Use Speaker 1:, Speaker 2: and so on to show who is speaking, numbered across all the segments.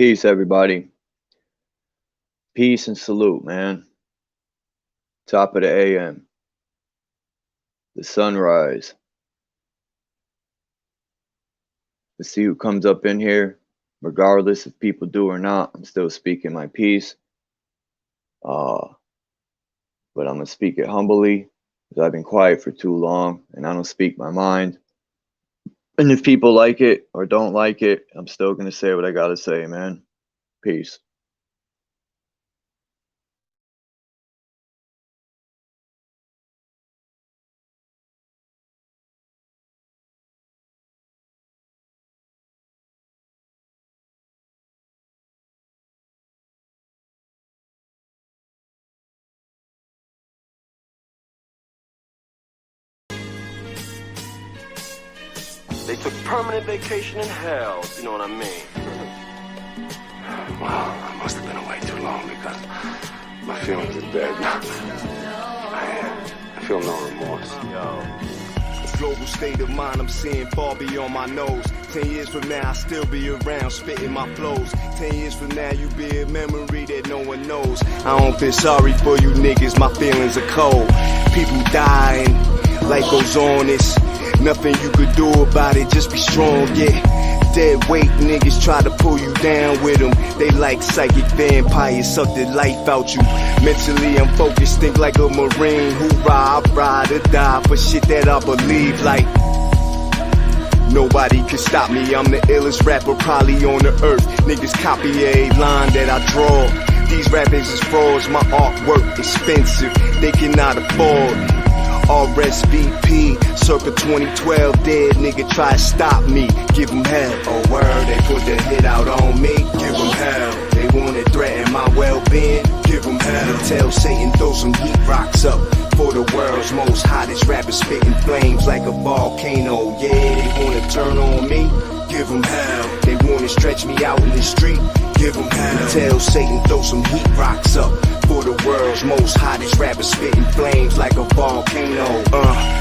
Speaker 1: Peace, everybody. Peace and salute, man. Top of the AM. The sunrise. Let's see who comes up in here. Regardless if people do or not, I'm still speaking my piece. But I'm going to speak it humbly because I've been quiet for too long and I don't speak my mind. And if people like it or don't like it, I'm still going to say what I got to say, man. Peace.
Speaker 2: They took permanent vacation in hell, you know what I mean?
Speaker 3: Well, I must have been away too long because my feelings are dead. I feel no remorse.
Speaker 4: Global state of mind, I'm seeing far beyond my nose. 10 years from now, I'll still be around, spitting my flows. 10 years from now, you be a memory that no one knows. I don't feel sorry for you niggas, my feelings are cold. People dying, life goes on, it's nothing you could do about it, just be strong, yeah. Dead weight niggas try to pull you down with them. They like psychic vampires, suck the life out you. Mentally I'm focused, think like a Marine. Hoorah, I ride or die for shit that I believe like. Nobody can stop me, I'm the illest rapper probably on the earth. Niggas copy a line that I draw. These rappers is frauds, my artwork expensive, they cannot afford. RSVP, circa 2012, dead nigga try to stop me, give him hell. Oh word, they put the hit out on me, give him hell. They wanna threaten my well-being, give him hell. Tell Satan throw some heat rocks up for the world's most hottest rapper, spitting flames like a volcano. Yeah, they wanna turn on me, give them hell. They wanna stretch me out in the street, give them hell. Tell Satan throw some heat rocks up for the world's most hottest rapper, spitting flames like a volcano.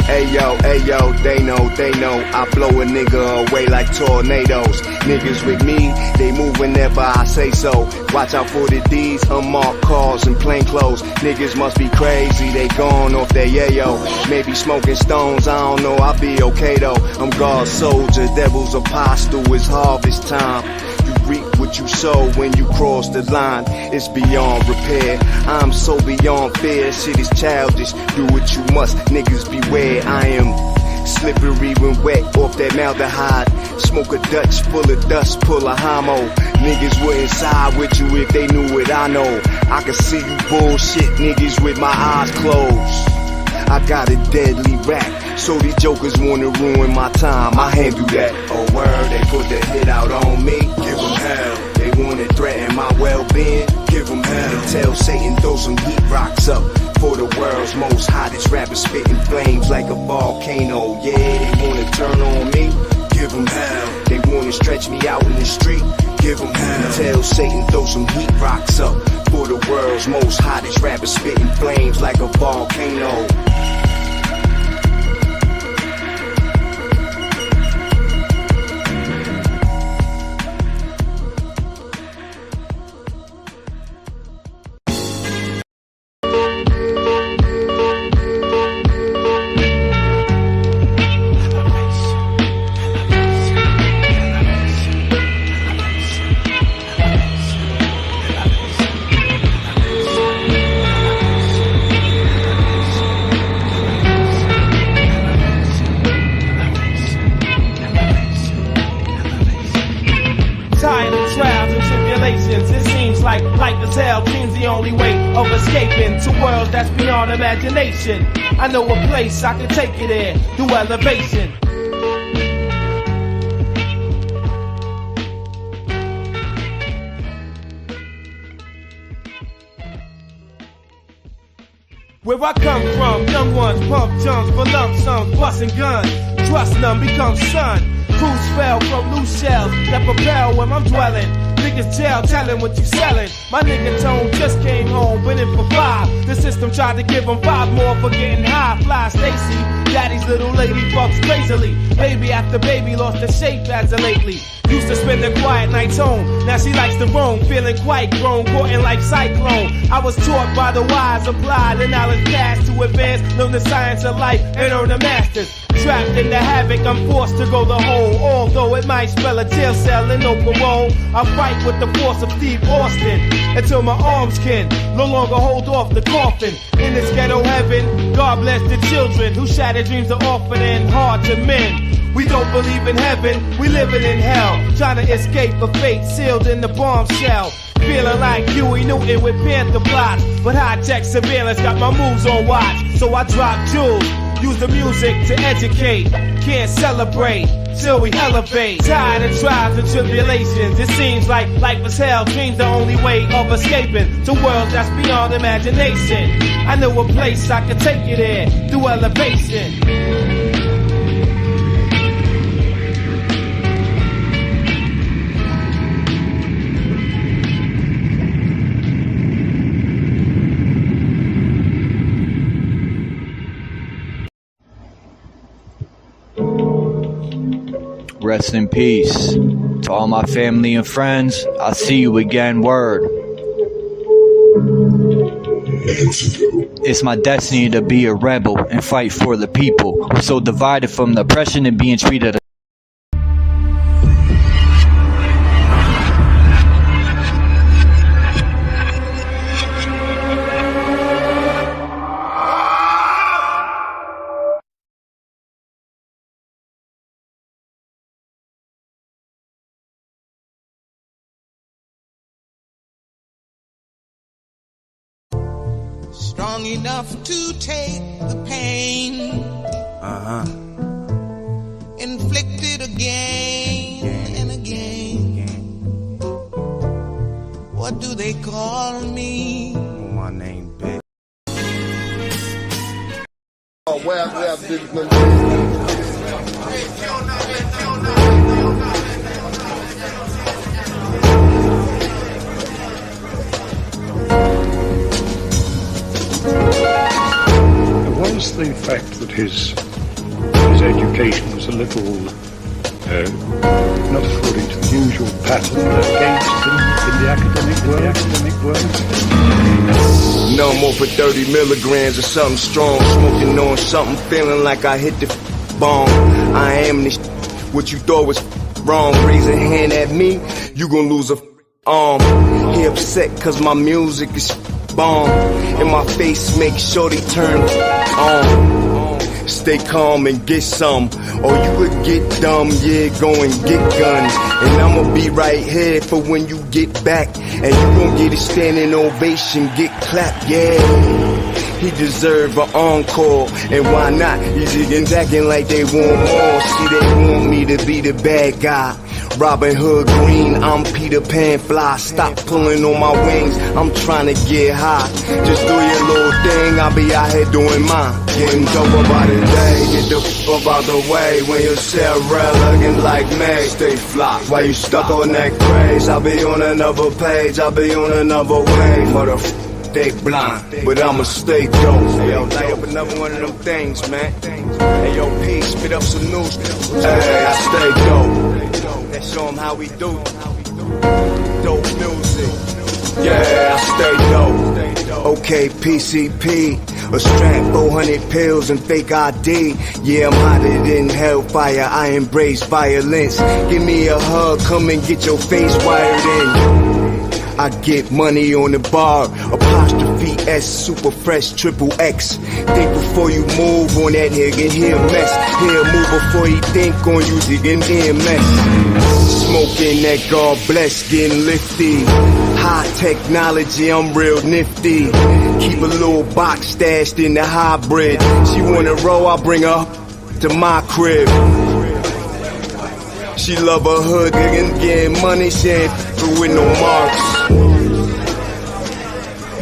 Speaker 4: Ayo, they know I blow a nigga away like tornadoes. Niggas with me, they move whenever I say so. Watch out for the D's, unmarked cars and plain clothes. Niggas must be crazy, they gone off their yayo. Maybe smoking stones, I don't know, I'll be okay though. I'm God's soldier, devil's apostle, it's harvest time. You reap what you sow when you cross the line. It's beyond repair. I'm so beyond fear. Shit is childish. Do what you must. Niggas beware. I am slippery when wet off that maldehyde. Smoke a Dutch full of dust. Pull a homo. Niggas wouldn't side with you if they knew what I know. I can see you bullshit niggas with my eyes closed. I got a deadly rap, so these jokers wanna ruin my time, I handle that. Oh word, they put the hit out on me, give them hell. They wanna threaten my well-being, give them hell. Tell Satan throw some heat rocks up for the world's most hottest rapper, spitting flames like a volcano. Yeah, they wanna turn on me, give them hell. They wanna stretch me out in the street, give them hell. Tell Satan throw some heat rocks up for the world's most hottest rapper, spitting flames like a volcano.
Speaker 5: Tired of trials and tribulations, it seems like life is hell. Dreams the only way of escaping to worlds that's beyond imagination. I know a place I can take you there through elevation. Where I come from, young ones pump chunks for lump sums, busting guns. Trust none becomes son. Crews fell from loose shells that propel when I'm dwelling. Niggas telling what you selling. My nigga Tone just came home, winning for 5. The system tried to give him 5 more for getting high. Fly Stacy, Daddy's little lady fucks crazily. Baby after baby lost her shape as of lately. Used to spend the quiet nights home. Now she likes to roam, feeling quite grown, caught in like cyclone. I was taught by the wise, apply the knowledge past to advance, learn the science of life and earn a master's. Trapped in the havoc, I'm forced to go the whole. Although it might spell a jail cell and no parole, I fight with the force of Steve Austin until my arms can no longer hold off the coffin. In this ghetto heaven, God bless the children whose shattered dreams are often and hard to mend. We don't believe in heaven, we living in hell, trying to escape a fate sealed in the bombshell. Feeling like Huey Newton with Panther plots, but high-tech surveillance got my moves on watch. So I drop jewels, use the music to educate. Can't celebrate till we elevate. Tired of trials and tribulations, it seems like life is hell. Dreams the only way of escaping to worlds that's beyond imagination. I know a place I can take you there through elevation.
Speaker 6: Rest in peace. To all my family and friends, I'll see you again, word. It's my destiny to be a rebel and fight for the people. We're so divided from the oppression and being treated.
Speaker 7: Strong enough to take the pain, inflicted again and again. What do they call me?
Speaker 3: My name, bitch.
Speaker 8: Was the fact that his education was a little not according to the usual pattern against him in the academic world?
Speaker 4: No more for 30 milligrams of something strong, smoking on something, feeling like I hit the bomb. I am this what you thought was wrong. Raise a hand at me, you gon' lose a arm. He upset cause my music is bomb, and my face makes sure they turn on. Stay calm and get some, or you could get dumb, yeah, go and get guns. And I'ma be right here for when you get back, and you gon' get a standing ovation, get clapped, yeah. He deserve an encore, and why not? He's acting like they want more. See, they want me to be the bad guy. Robin Hood green, I'm Peter Pan fly. Stop pulling on my wings, I'm trying to get high. Just do your little thing, I'll be out here doing mine. Getting dope about the day, get the f out the way. When you sell real looking like me, stay fly. While you stuck on that craze, I'll be on another page, I'll be on another way. Motherfucker, they blind, but I'ma stay dope. Hey yo, light up another one of them things, man. Hey yo, P, spit up some news. Hey, I stay dope. Let's show them how we do. Dope music. Yeah, I stay dope. Okay, PCP, a strap, 400 pills and fake ID. Yeah, I'm hotter than hellfire, I embrace violence. Give me a hug, come and get your face wired in. I get money on the bar, apostrophe S, super fresh, triple X. Think before you move on that nigga, he'll mess. He'll move before he think on you, digging EMS. Smoking that God bless, getting lifty. High technology, I'm real nifty. Keep a little box stashed in the hybrid. She wanna roll, I'll bring her to my crib. She love her hood, getting money, she ain't through with no marks.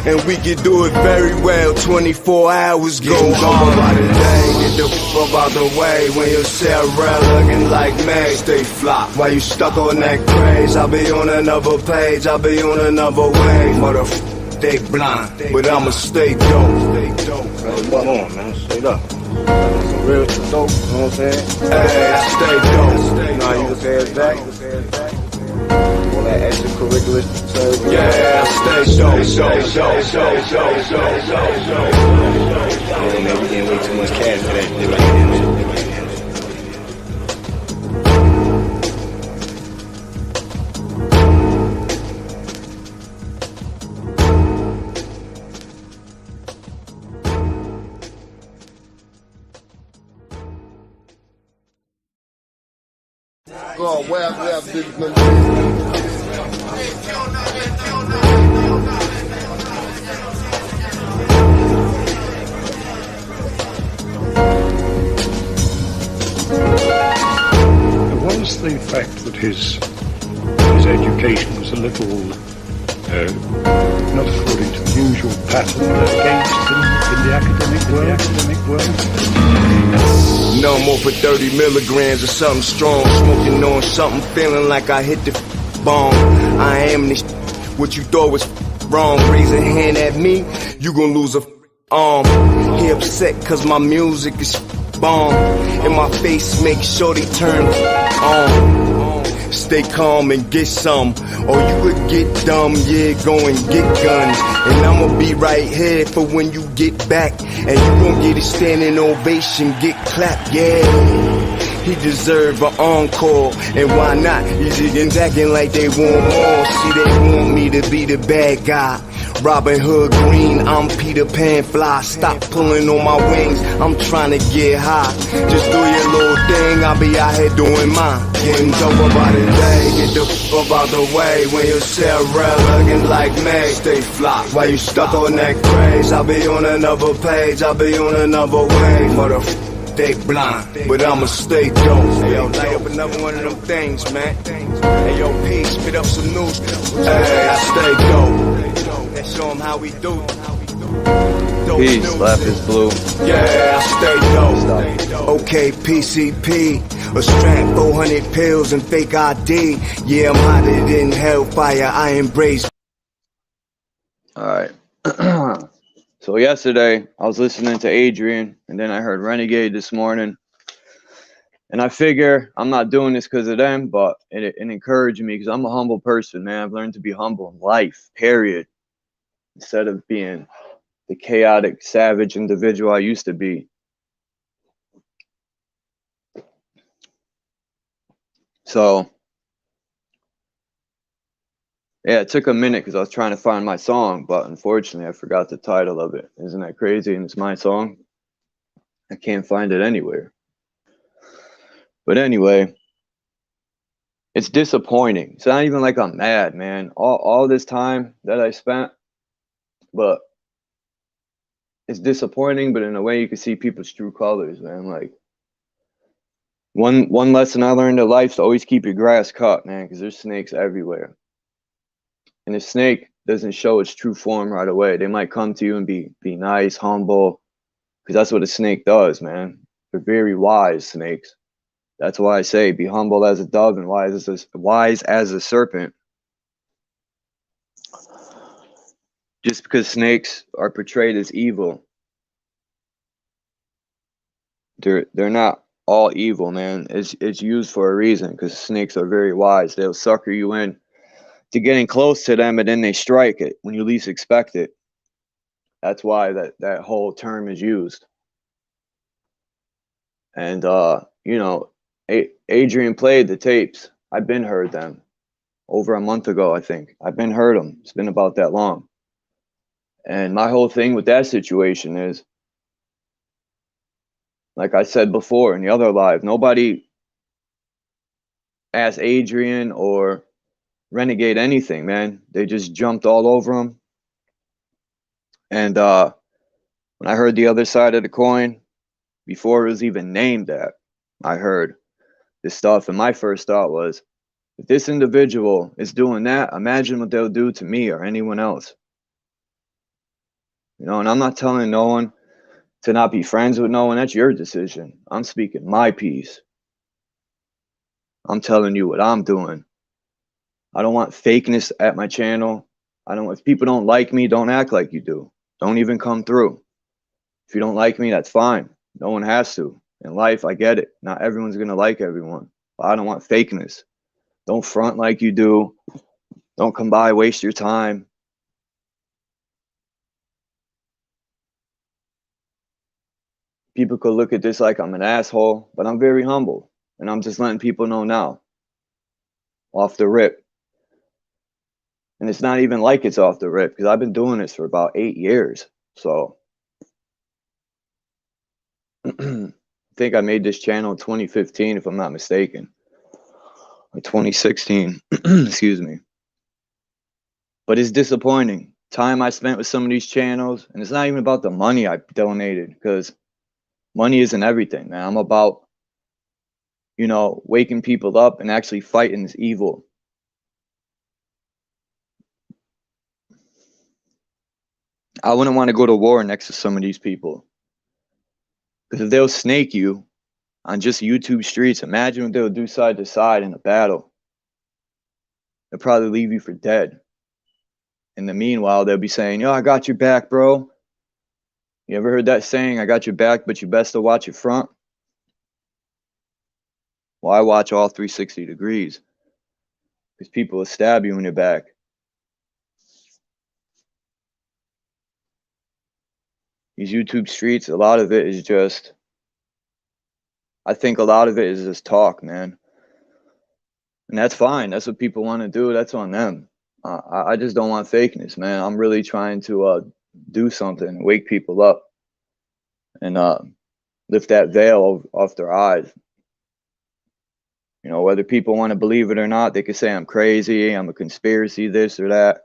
Speaker 4: And we can do it very well, 24 hours go on. By the day, get the f out the way. When you sell real looking like me, stay fly. While you stuck on that craze, I'll be on another page, I'll be on another way. Motherfucker, they blind, but I'ma stay dope.
Speaker 8: Come on, man, straight up.
Speaker 4: real dope, you know what I'm saying? Hey, I stay dope. You know how you look at back? All that extracurricular service. Yeah, I stay dope. Yeah, man, we getting way too much cash for that.
Speaker 9: God, where
Speaker 8: was the fact that his education was a little not according to the usual pattern, but against him in the academic world.
Speaker 4: No more for 30 milligrams of something strong, smoking on something, feeling like I hit the bomb. I am this what you thought was wrong. Raise a hand at me, you gon' lose a arm. He upset cause my music is bomb, and my face make sure they turn on. Stay calm and get some, or you could get dumb, yeah, go and get guns. And I'ma be right here for when you get back, and you gon' get a standing ovation, get clapped, yeah. He deserve an encore, and why not? These niggas acting like they want more. See, they want me to be the bad guy. Robin Hood Green, I'm Peter Pan Fly. Stop pulling on my wings, I'm trying to get high. Just do your little thing, I'll be out here doing mine. Getting dope about the day, get the f out the way. When you sell real looking like me, stay fly. Why you stuck on that craze? I'll be on another page, I'll be on another way. For the they blind, but I'ma stay dope. Hey yo, light up another one of them things, man. Hey yo, P, spit up some news. Hey, I stay dope. Let's show them how we do.
Speaker 1: Peace, Left is Blue.
Speaker 4: Yeah, I stay dope. Okay, PCP, a strap, 400 pills and fake ID. Yeah, I'm hotter than hellfire, I embrace.
Speaker 1: Alright. So yesterday, I was listening to Adrian, and then I heard Renegade this morning. And I figure I'm not doing this because of them, but it encouraged me because I'm a humble person, man. I've learned to be humble in life, period. Instead of being the chaotic, savage individual I used to be. So, yeah, it took a minute because I was trying to find my song, but unfortunately I forgot the title of it. Isn't that crazy? And it's my song. I can't find it anywhere. But anyway, it's disappointing. It's not even like I'm mad, man. All this time that I spent, but it's disappointing, but in a way you can see people's true colors, man. Like, one lesson I learned in life is to always keep your grass cut, man, because there's snakes everywhere. And a snake doesn't show its true form right away. They might come to you and be nice, humble, because that's what a snake does, man. They're very wise snakes. That's why I say be humble as a dove and wise as a serpent. Just because snakes are portrayed as evil, they're not all evil, man. It's used for a reason, because snakes are very wise. They'll sucker you in to getting close to them, and then they strike it when you least expect it. That's why that whole term is used. And you know, Adrian played the tapes. I've been heard them over a month ago, I think. I've been heard them. It's been about that long. And my whole thing with that situation is, like I said before in the other live, nobody asked Adrian or Renegade anything, man. They just jumped all over him. And when I heard the other side of the coin, before it was even named that, I heard this stuff, and my first thought was, if this individual is doing that, imagine what they'll do to me or anyone else. You know, and I'm not telling no one to not be friends with no one. That's your decision. I'm speaking my piece. I'm telling you what I'm doing. I don't want fakeness at my channel. If people don't like me, don't act like you do. Don't even come through. If you don't like me, that's fine. No one has to. In life, I get it. Not everyone's going to like everyone. But I don't want fakeness. Don't front like you do. Don't come by, waste your time. People could look at this like I'm an asshole, but I'm very humble. And I'm just letting people know now, off the rip. And it's not even like it's off the rip because I've been doing this for about 8 years. So I think I made this channel in 2015, if I'm not mistaken, or 2016. Excuse me. But it's disappointing. Time I spent with some of these channels, and it's not even about the money I donated, because money isn't everything, man. I'm about, waking people up and actually fighting this evil. I wouldn't want to go to war next to some of these people, because if they'll snake you on just YouTube streets, imagine what they'll do side to side in a battle. They'll probably leave you for dead. In the meanwhile, they'll be saying, yo, I got your back, bro. You ever heard that saying, I got your back, but you best to watch your front? Well, I watch all 360 degrees, because people will stab you in your back. These YouTube streets, a lot of it is just, I think a lot of it is just talk, man. And that's fine. That's what people want to do. That's on them. I just don't want fakeness, man. I'm really trying to do something, wake people up, and lift that veil off their eyes. Whether people want to believe it or not, they could say I'm crazy, I'm a conspiracy, this or that.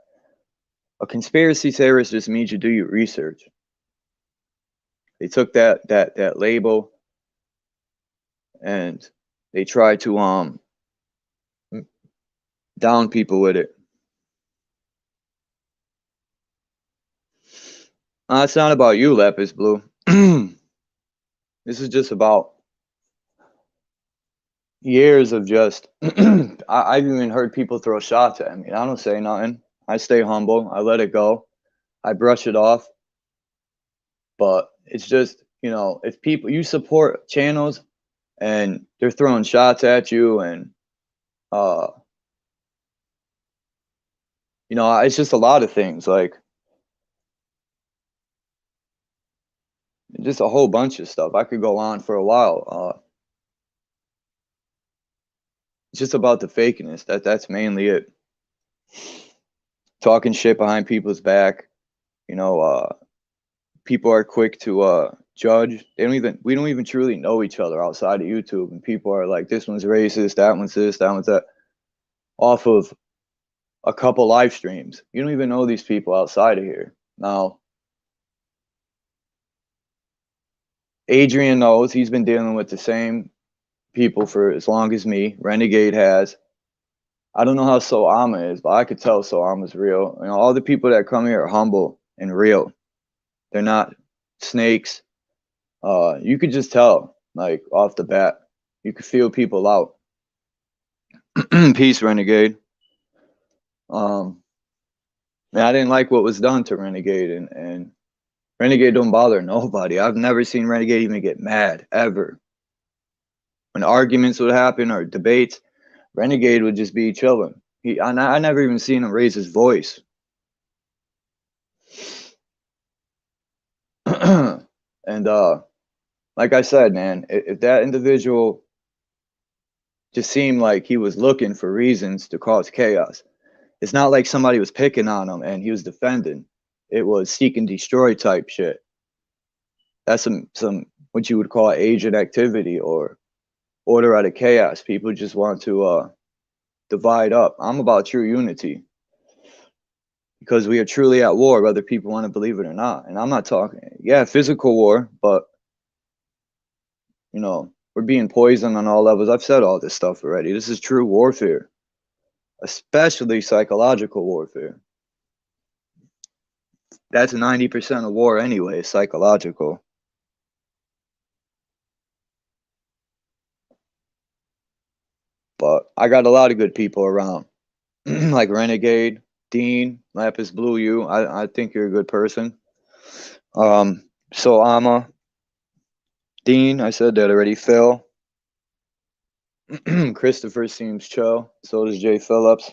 Speaker 1: A conspiracy theorist just means you do your research. They took that label and they tried to down people with it. It's not about you, Lapis Blue. This is just about years of just I've even heard people throw shots at me. I don't say nothing. I stay humble. I let it go. I brush it off. But it's just, if people, you support channels and they're throwing shots at you, and it's just a lot of things, like just a whole bunch of stuff. I could go on for a while. It's just about the fakeness. That's mainly it. Talking shit behind people's back. People are quick to judge. We don't even truly know each other outside of YouTube, and people are like, this one's racist, that one's this, that one's that, off of a couple live streams. You don't even know these people outside of here. Now, Adrian knows. He's been dealing with the same people for as long as me. Renegade has. I don't know how So Ama is, but I could tell So Ama's real. All the people that come here are humble and real. They're not snakes. You could just tell, like, off the bat. You could feel people out. Peace, Renegade. Man, I didn't like what was done to Renegade, and Renegade don't bother nobody. I've never seen Renegade even get mad, ever. When arguments would happen or debates, Renegade would just be chilling. I never even seen him raise his voice. And like I said, man, if that individual just seemed like he was looking for reasons to cause chaos, it's not like somebody was picking on him and he was defending. It was seek and destroy type shit. That's some what you would call agent activity or order out of chaos. People just want to divide up. I'm about true unity, because we are truly at war, whether people want to believe it or not. And I'm not talking, physical war, but we're being poisoned on all levels. I've said all this stuff already. This is true warfare, especially psychological warfare. That's 90% of war anyway, psychological. But I got a lot of good people around, like Renegade, Dean, Lapis Blue. I think you're a good person. So Ama, Dean, I said that already. Phil. Christopher seems chill. So does Jay Phillips.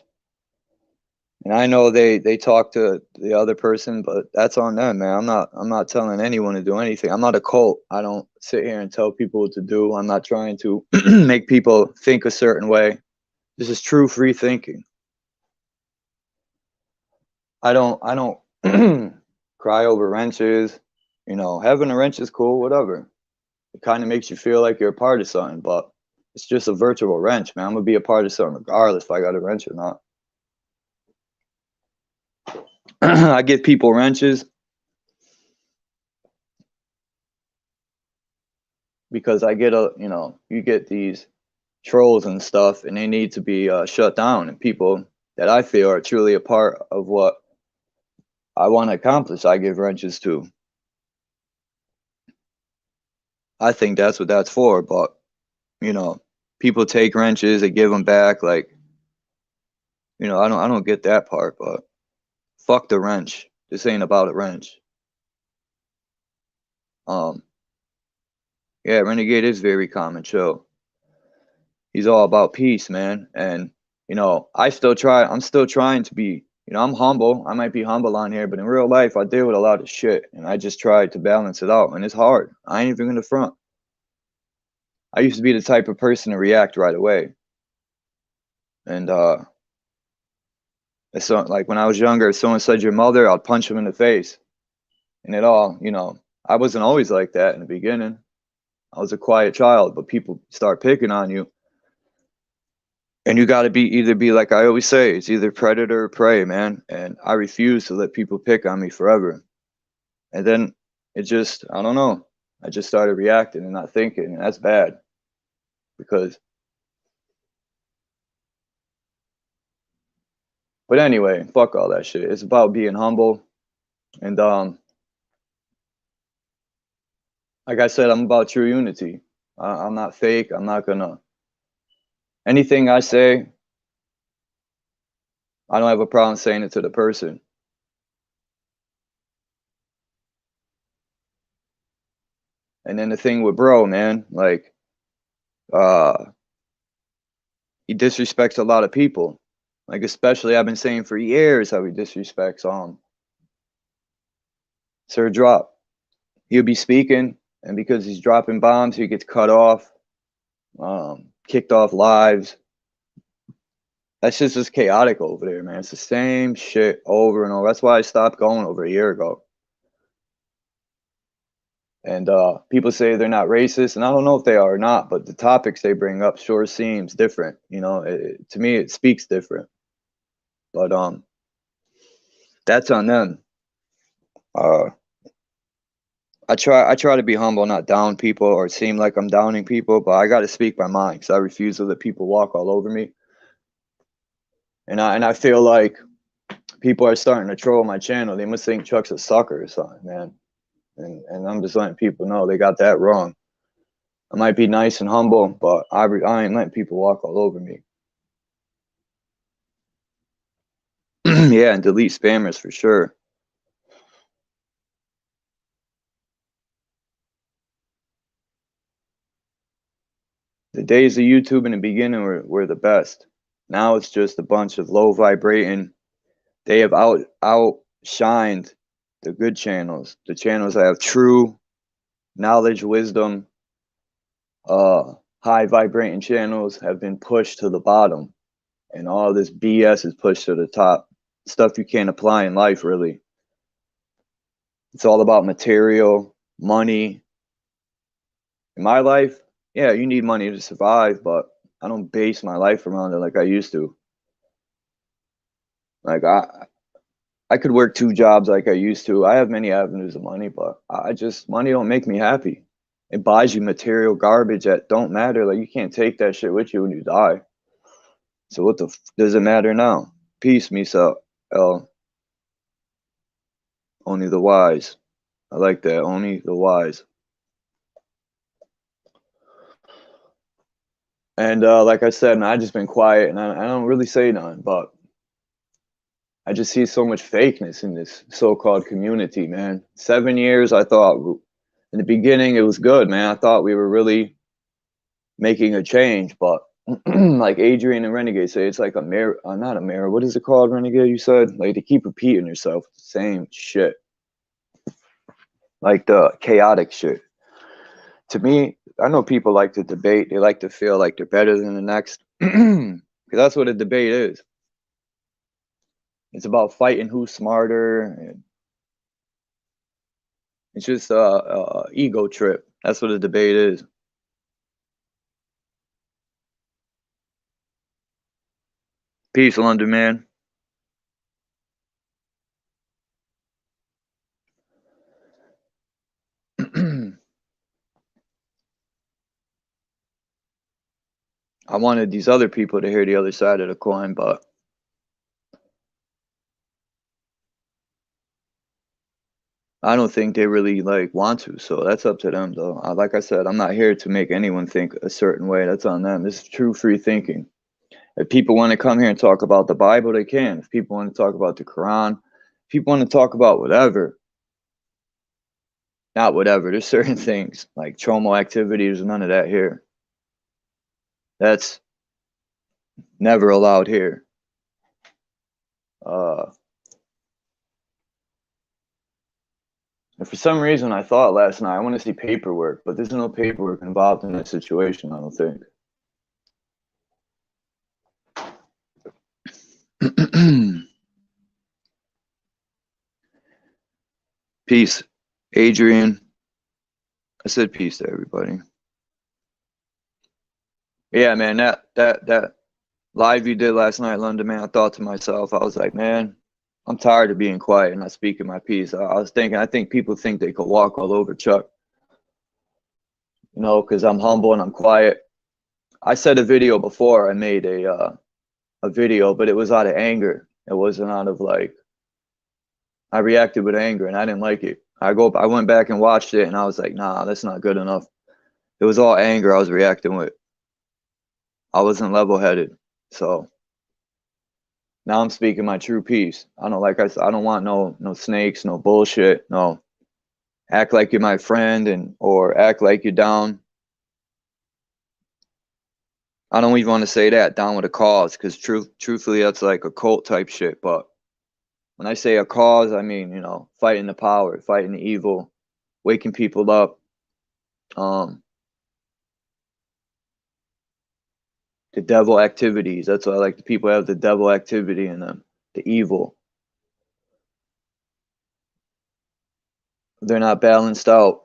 Speaker 1: And I know they talk to the other person, but that's on them, man. I'm not telling anyone to do anything. I'm not a cult. I don't sit here and tell people what to do. I'm not trying to make people think a certain way. This is true free thinking. I don't cry over wrenches. You know, having a wrench is cool, whatever. It kind of makes you feel like you're a part of something, but it's just a virtual wrench, man. I'm gonna be a part of something regardless if I got a wrench or not. I give people wrenches because I get you get these trolls and stuff, and they need to be shut down. And people that I feel are truly a part of what I want to accomplish, I give wrenches to. I think that's what that's for. But you know, people take wrenches, they give them back. Like, I don't get that part. But fuck the wrench. This ain't about a wrench. Um, yeah, Renegade is very common chill. He's all about peace, man. And I'm still trying to be, I'm humble. I might be humble on here, but in real life I deal with a lot of shit and I just try to balance it out, and it's hard. I ain't even gonna front. I used to be the type of person to react right away. And it's so, like when I was younger, if someone said your mother, I'd punch them in the face. And I wasn't always like that in the beginning. I was a quiet child, but people start picking on you. And you got to either be like I always say, it's either predator or prey, man. And I refuse to let people pick on me forever. And then I don't know. I just started reacting and not thinking, and that's bad. But anyway, fuck all that shit. It's about being humble. And like I said, I'm about true unity. I'm not fake. I'm not gonna. Anything I say, I don't have a problem saying it to the person. And then the thing with bro, man, like, he disrespects a lot of people. Like, especially I've been saying for years how he disrespects Sir Drop. He'll be speaking, and because he's dropping bombs, he gets cut off, kicked off lives. That's just chaotic over there, man. It's the same shit over and over. That's why I stopped going over a year ago. And people say they're not racist, and I don't know if they are or not, but the topics they bring up sure seems different. To me, it speaks different. But that's on them. I try to be humble, not down people or seem like I'm downing people, but I got to speak my mind because I refuse to let people walk all over me. And I feel like people are starting to troll my channel. They must think Chuck's a sucker or something, man. And I'm just letting people know they got that wrong. I might be nice and humble, but I ain't letting people walk all over me. Yeah, and delete spammers for sure. The days of YouTube in the beginning were the best. Now it's just a bunch of low vibrating. They have outshined the good channels. The channels that have true knowledge, wisdom, high vibrating channels have been pushed to the bottom. And all this BS is pushed to the top. Stuff you can't apply in life, really. It's all about material, money. In my life, yeah, you need money to survive, but I don't base my life around it like I used to. Like I could work 2 jobs like I used to. I have many avenues of money, but money don't make me happy. It buys you material garbage that don't matter. Like, you can't take that shit with you when you die. So what the does it matter now? Peace, Misa. Only the wise. I like that. Only the wise. And like I said, man, I just been quiet and I don't really say nothing, but I just see so much fakeness in this so-called community, man. 7 years, I thought In the beginning, it was good, man. I thought we were really making a change, but like Adrian and Renegade say, it's like a mirror, not a mirror. What is it called, Renegade? You said like to keep repeating yourself, the same shit, like the chaotic shit. To me, I know people like to debate. They like to feel like they're better than the next, because that's what a debate is. It's about fighting who's smarter, and it's just a ego trip. That's what a debate is. Peace, London man. I wanted these other people to hear the other side of the coin, but I don't think they really like want to. So that's up to them, though. Like I said, I'm not here to make anyone think a certain way. That's on them. This is true free thinking. If people want to come here and talk about the Bible, they can. If people want to talk about the Quran, if people want to talk about whatever, not whatever. There's certain things like chomo activity. There's none of that here. That's never allowed here. And for some reason, I thought last night I want to see paperwork, but there's no paperwork involved in that situation. I don't think. Peace, Adrian. I said peace to everybody. Yeah, man, that live you did last night, London, man, I thought to myself, I was like, man, I'm tired of being quiet and not speaking my piece. I was thinking, I think people think they could walk all over Chuck, you know, because I'm humble and I'm quiet. I said a video before, I made a video, but it was out of anger. It wasn't out of like, I reacted with anger and I didn't like it. I went back and watched it and I was like, nah, that's not good enough. It was all anger I was reacting with. I wasn't level-headed. So now I'm speaking my true piece. I don't like I don't want no snakes, no bullshit, no act like you're my friend or act like you're down. I don't even want to say that, down with a cause, because truthfully that's like a cult type shit. But when I say a cause, I mean, you know, fighting the power, fighting the evil, waking people up. The devil activities. That's why I like the people have the devil activity in them, the evil. They're not balanced out.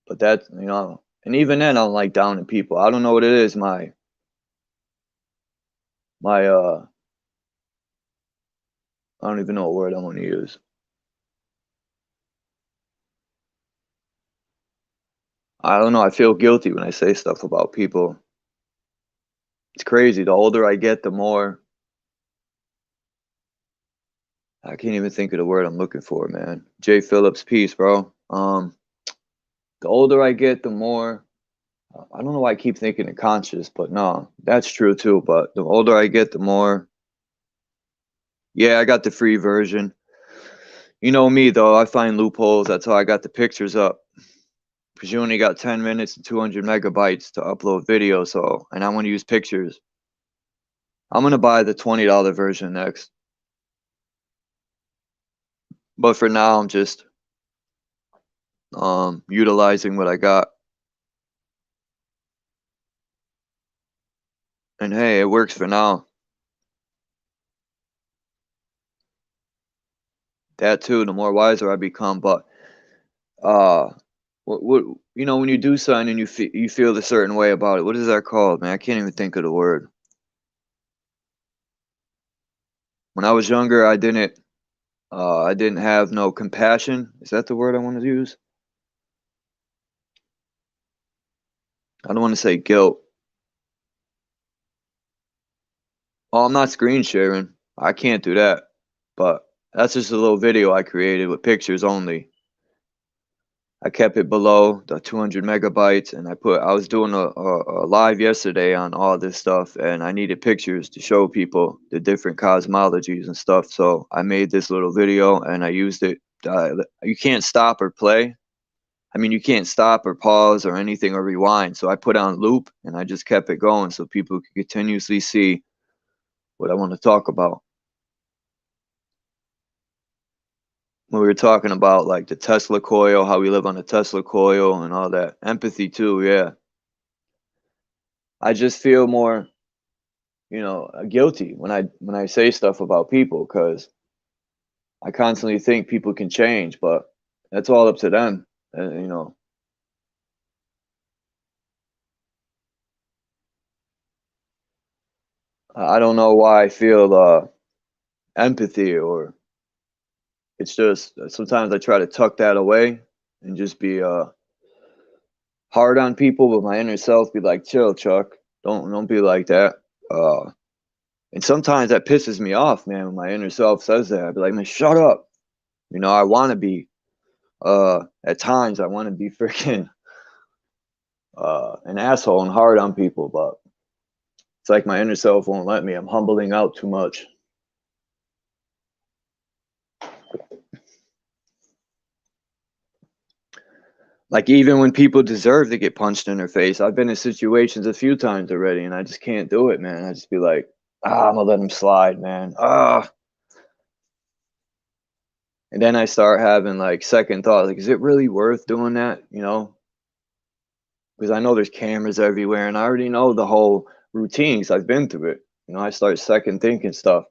Speaker 1: But that, you know, and even then I don't like downing people. I don't know what it is. My I don't even know what word I want to use. I don't know. I feel guilty when I say stuff about people. It's crazy. The older I get, the more I can't even think of the word I'm looking for, man. Jay Phillips, peace, bro. The older I get, the more I don't know why I keep thinking of conscious, but no, that's true too. But the older I get, the more. Yeah, I got the free version. You know me though, I find loopholes. That's how I got the pictures up. Because you only got 10 minutes and 200 megabytes to upload video, so, and I want to use pictures. I'm going to buy the $20 version next. But for now, I'm just utilizing what I got. And hey, it works for now. That too, the more wiser I become. But what you know, when you do something and you feel a certain way about it, what is that called, man? I can't even think of the word. When I was younger, I didn't have no compassion. Is that the word I want to use? I don't want to say guilt. Oh, I'm not screen sharing. I can't do that. But that's just a little video I created with pictures only. I kept it below the 200 megabytes, and I was doing a live yesterday on all this stuff, and I needed pictures to show people the different cosmologies and stuff. So I made this little video and I used it. You can't stop or play. I mean, you can't stop or pause or anything or rewind. So I put on loop and I just kept it going so people could continuously see what I want to talk about. When we were talking about like the Tesla coil, how we live on the Tesla coil and all that. Empathy too, yeah. I just feel more, guilty when I say stuff about people because I constantly think people can change, but that's all up to them. I don't know why I feel empathy, or it's just sometimes I try to tuck that away and just be hard on people, but my inner self be like, chill, Chuck, don't be like that. And sometimes that pisses me off, man, when my inner self says that. I'd be like, man, shut up. I want to be at times I want to be freaking an asshole and hard on people, but it's like my inner self won't let me. I'm humbling out too much. Like, even when people deserve to get punched in their face, I've been in situations a few times already, and I just can't do it, man. I just be like, I'm gonna let them slide, man. And then I start having like second thoughts, like, is it really worth doing that? Because I know there's cameras everywhere, and I already know the whole routines. I've been through it. I start second thinking stuff.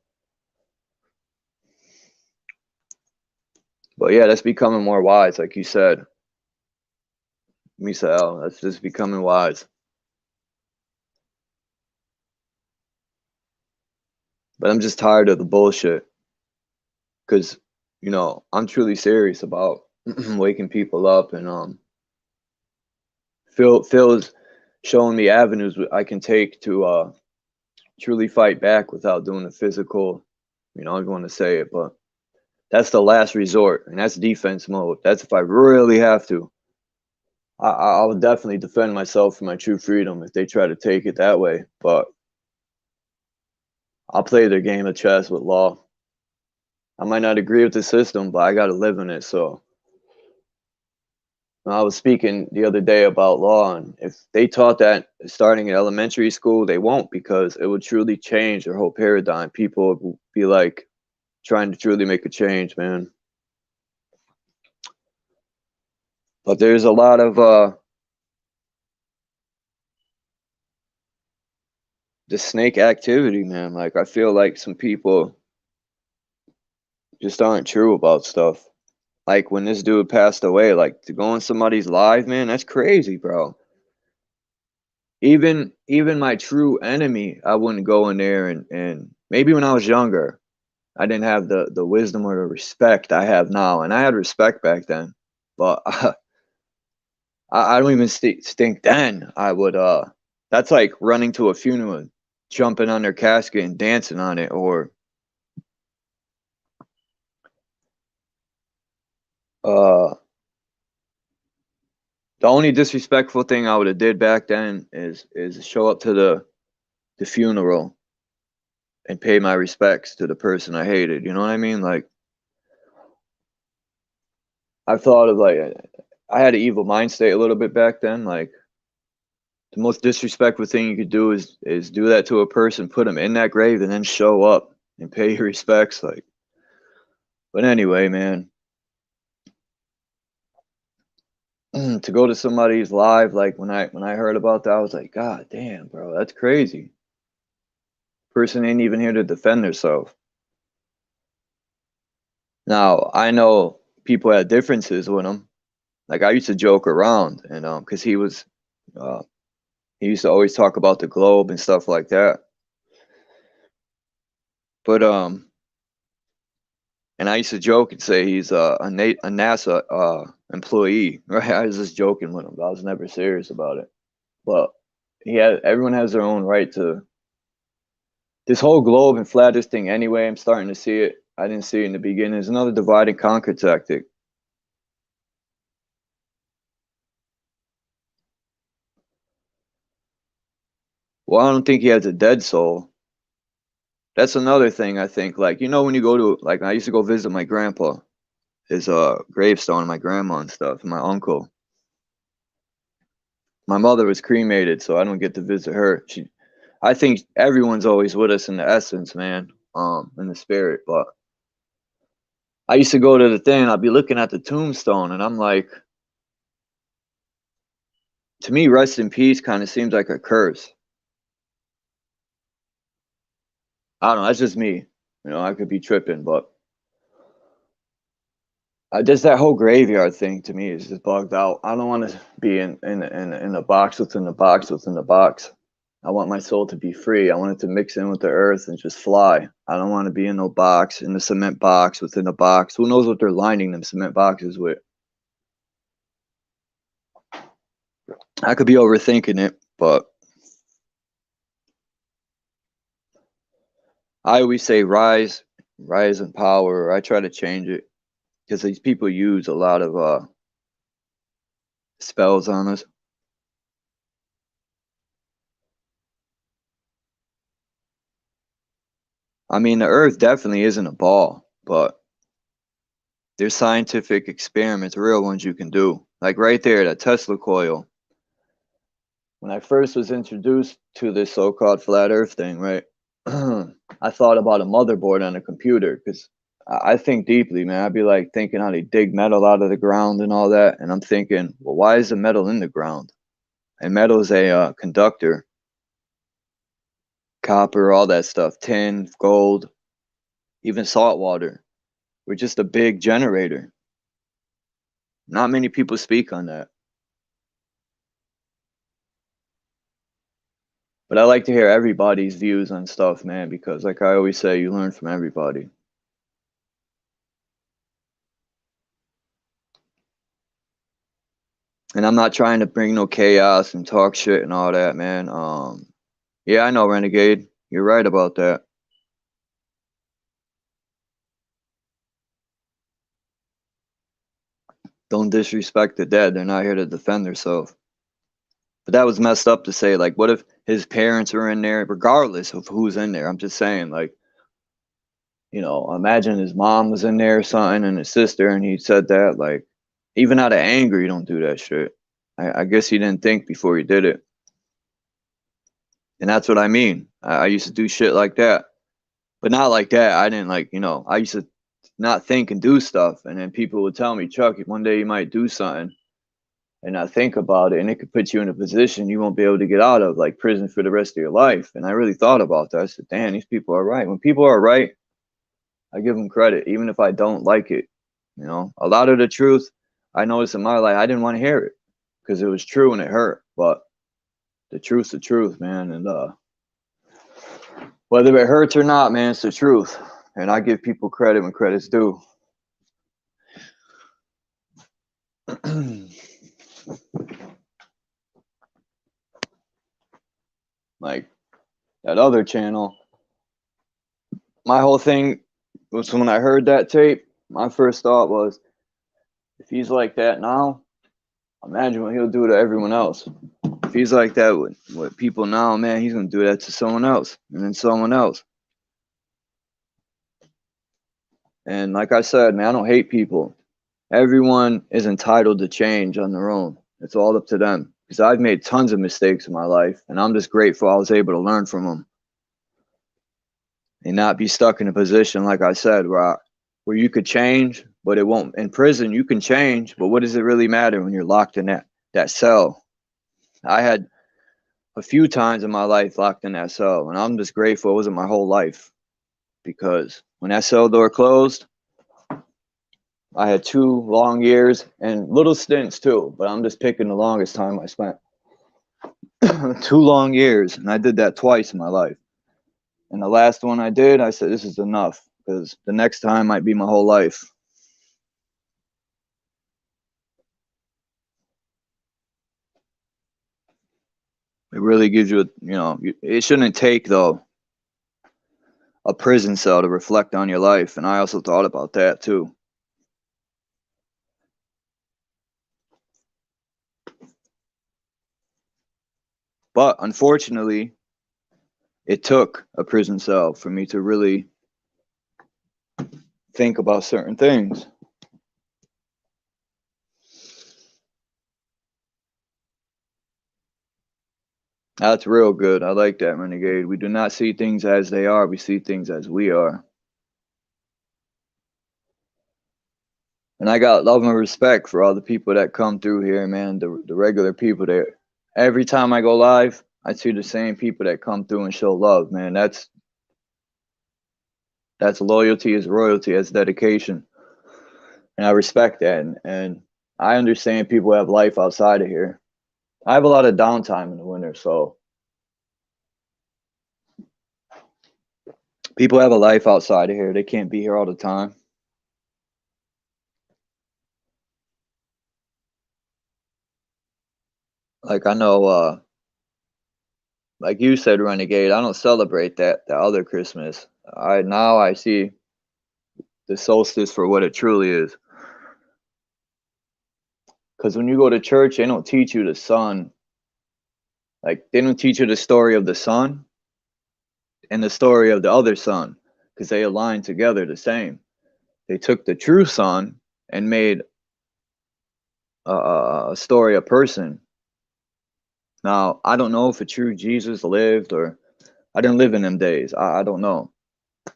Speaker 1: But yeah, that's becoming more wise, like you said. Misael, that's just becoming wise. But I'm just tired of the bullshit. Because, I'm truly serious about waking people up, and Phil is showing me avenues I can take to truly fight back without doing the physical, I don't want to say it, but that's the last resort, and that's defense mode. That's if I really have to. I will definitely defend myself for my true freedom if they try to take it that way, but I'll play their game of chess with law. I might not agree with the system, but I got to live in it. So I was speaking the other day about law, and if they taught that starting in elementary school, they won't, because it would truly change their whole paradigm. People would be like trying to truly make a change, man. But there's a lot of the snake activity, man. Like, I feel like some people just aren't true about stuff. Like when this dude passed away, like to go on somebody's live, man, that's crazy, bro. Even my true enemy, I wouldn't go in there, and maybe when I was younger, I didn't have the wisdom or the respect I have now, and I had respect back then, but I don't even think then I would. That's like running to a funeral, jumping on their casket and dancing on it, or uh the only disrespectful thing I would have did back then is show up to the funeral and pay my respects to the person I hated. You know what I mean? Like, I thought of like I had an evil mind state a little bit back then. Like, the most disrespectful thing you could do is do that to a person, put them in that grave, and then show up and pay your respects. Like, but anyway, man, to go to somebody's live, like when I heard about that, I was like, God damn, bro, that's crazy. Person ain't even here to defend themselves. Now I know people had differences with him. Like, I used to joke around, and because he used to always talk about the globe and stuff like that. But and I used to joke and say he's a NASA employee, right? I was just joking with him, but I was never serious about it. But everyone has their own right to this whole globe and flat earth thing. Anyway, I'm starting to see it. I didn't see it in the beginning. It's another divide and conquer tactic. Well, I don't think he has a dead soul. That's another thing I think. Like, when you go to, like, I used to go visit my grandpa, his gravestone, my grandma and stuff, and my uncle. My mother was cremated, so I don't get to visit her. I think everyone's always with us in the essence, man, in the spirit. But I used to go to the thing, I'd be looking at the tombstone, and I'm like, to me, rest in peace kind of seems like a curse. I don't know, that's just me. You know, I could be tripping, but just that whole graveyard thing to me is just bugged out. I don't want to be in a box within the box within the box. I want my soul to be free. I want it to mix in with the earth and just fly. I don't want to be in no box, in the cement box within a box. Who knows what they're lining them cement boxes with? I could be overthinking it, but I always say rise in power. Or I try to change it because these people use a lot of spells on us. I mean, the earth definitely isn't a ball, but there's scientific experiments, real ones you can do. Like right there, that Tesla coil. When I first was introduced to this so-called flat earth thing, right? I thought about a motherboard on a computer because I think deeply, man. I'd be like thinking how they dig metal out of the ground and all that. And I'm thinking, well, why is the metal in the ground? And metal is a conductor. Copper, all that stuff, tin, gold, even salt water. We're just a big generator. Not many people speak on that. But I like to hear everybody's views on stuff, man, because like I always say, you learn from everybody. And I'm not trying to bring no chaos and talk shit and all that, man. Yeah, I know, Renegade. You're right about that. Don't disrespect the dead. They're not here to defend themselves. But that was messed up to say. Like, what if his parents were in there, regardless of who's in there? I'm just saying, like, you know, imagine his mom was in there or something and his sister, and he said that. Like, even out of anger, you don't do that shit. I guess he didn't think before he did it. And that's what I mean. I used to do shit like that. But not like that. I didn't like, you know, I used to not think and do stuff. And then people would tell me, Chuck, one day you might do something and not think about it. And it could put you in a position you won't be able to get out of, like prison for the rest of your life. And I really thought about that. I said, damn, these people are right. When people are right, I give them credit, even if I don't like it. You know, a lot of the truth I noticed in my life, I didn't want to hear it because it was true and it hurt. But the truth's the truth, man. And whether it hurts or not, man, it's the truth. And I give people credit when credit's due. Like that other channel, my whole thing was when I heard that tape, my first thought was, if he's like that now, imagine what he'll do to everyone else. If he's like that with people now, man, he's going to do that to someone else and then someone else. And like I said, man, I don't hate people. Everyone is entitled to change on their own. It's all up to them. Because I've made tons of mistakes in my life, and I'm just grateful I was able to learn from them. And not be stuck in a position, like I said, where you could change, but it won't. In prison, you can change, but what does it really matter when you're locked in that cell? I had a few times in my life locked in that cell, and I'm just grateful it wasn't my whole life. Because when that cell door closed, I had 2 long years and little stints too, but I'm just picking the longest time I spent. 2 long years, and I did that twice in my life. And the last one I did, I said, this is enough, because the next time might be my whole life. It really gives you, it shouldn't take, though, a prison cell to reflect on your life. And I also thought about that, too. But unfortunately, it took a prison cell for me to really think about certain things. That's real good. I like that, Renegade. We do not see things as they are. We see things as we are. And I got love and respect for all the people that come through here, man. The regular people that every time I go live, I see the same people that come through and show love, man. That's loyalty, is royalty, that's dedication. And I respect that. And I understand people have life outside of here. I have a lot of downtime in the winter, so people have a life outside of here. They can't be here all the time. Like I know, like you said, Renegade, I don't celebrate that other Christmas. I see the solstice for what it truly is. Because when you go to church, they don't teach you the sun. Like they don't teach you the story of the sun and the story of the other sun, because they align together the same. They took the true sun and made a story, a person. Now I don't know if a true Jesus lived, or I didn't live in them days. I don't know,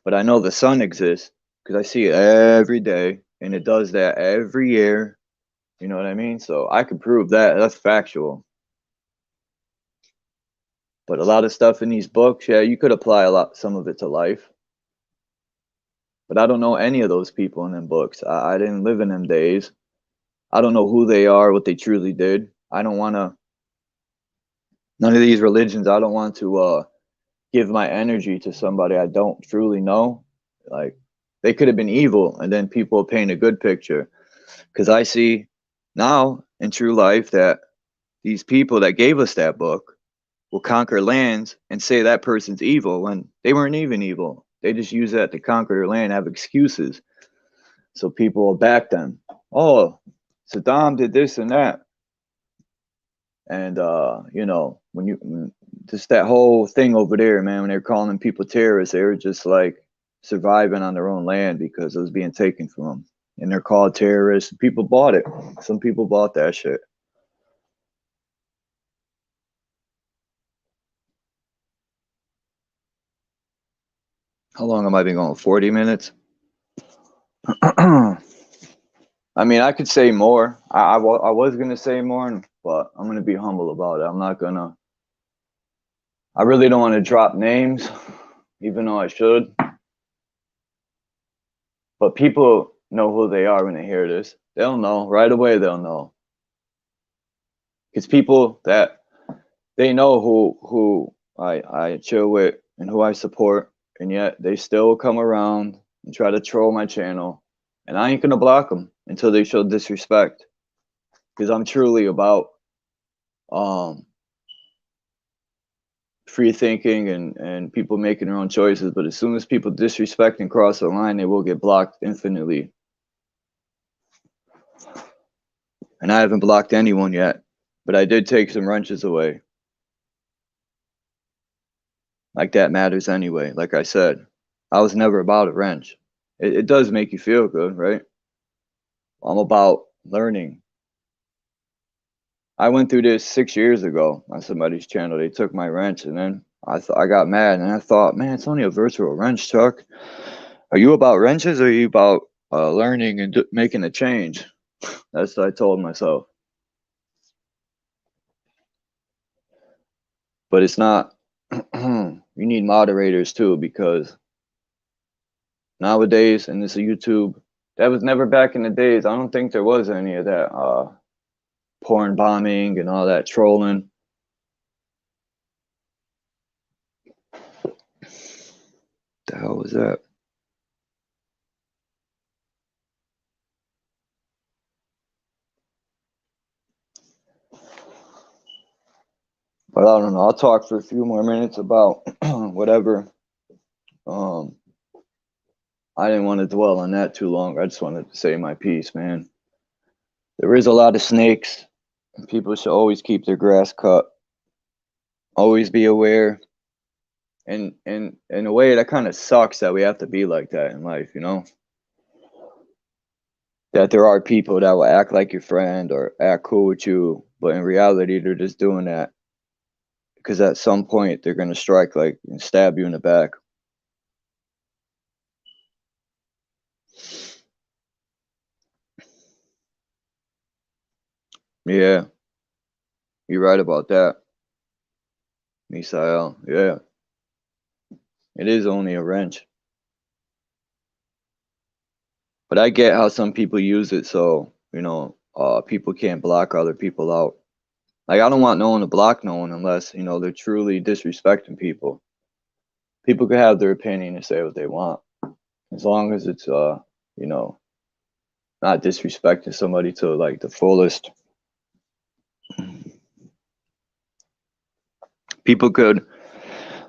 Speaker 1: but I know the sun exists because I see it every day, and it does that every year. You know what I mean? So I can prove that. That's factual. But a lot of stuff in these books, yeah, you could apply some of it to life. But I don't know any of those people in them books. I didn't live in them days. I don't know who they are, what they truly did. I don't want to, none of these religions, I don't want to give my energy to somebody I don't truly know. Like, they could have been evil, and then people paint a good picture. Because I see now in true life that these people that gave us that book will conquer lands and say that person's evil when they weren't even evil. They just use that to conquer their land, have excuses. So people will back them. Oh, Saddam did this and that. And, just that whole thing over there, man, when they're calling people terrorists, they were just like surviving on their own land because it was being taken from them. And they're called terrorists. People bought it. Some people bought that shit. How long am I been going? 40 minutes? I mean, I could say more. I was going to say more, but I'm going to be humble about it. I'm not going to. I really don't want to drop names, even though I should. But people know who they are when they hear this. They'll know. Right away, they'll know. It's people that they know who I chill with and who I support, and yet they still come around and try to troll my channel. And I ain't going to block them until they show disrespect. Because I'm truly about free thinking and people making their own choices. But as soon as people disrespect and cross the line, they will get blocked infinitely. And I haven't blocked anyone yet, but I did take some wrenches away. Like that matters anyway. Like I said, I was never about a wrench. It does make you feel good, right? I'm about learning. I went through this 6 years ago on somebody's channel. They took my wrench, and then I got mad, and I thought, man, it's only a virtual wrench, Chuck. Are you about wrenches, or are you about learning and making a change? That's what I told myself. But it's not. You need moderators too, because nowadays, and this is YouTube, that was never back in the days. I don't think there was any of that porn bombing and all that trolling. The hell was that? But I don't know. I'll talk for a few more minutes about whatever. I didn't want to dwell on that too long. I just wanted to say my piece, man. There is a lot of snakes. People should always keep their grass cut. Always be aware. And in a way, that kind of sucks that we have to be like that in life, you know? That there are people that will act like your friend or act cool with you, but in reality, they're just doing that because at some point they're gonna strike like and stab you in the back. Yeah, you're right about that, Misael. Yeah, it is only a wrench. But I get how some people use it so, people can't block other people out. Like, I don't want no one to block no one unless, they're truly disrespecting people. People can have their opinion and say what they want. As long as it's, not disrespecting somebody to, like, the fullest. People could,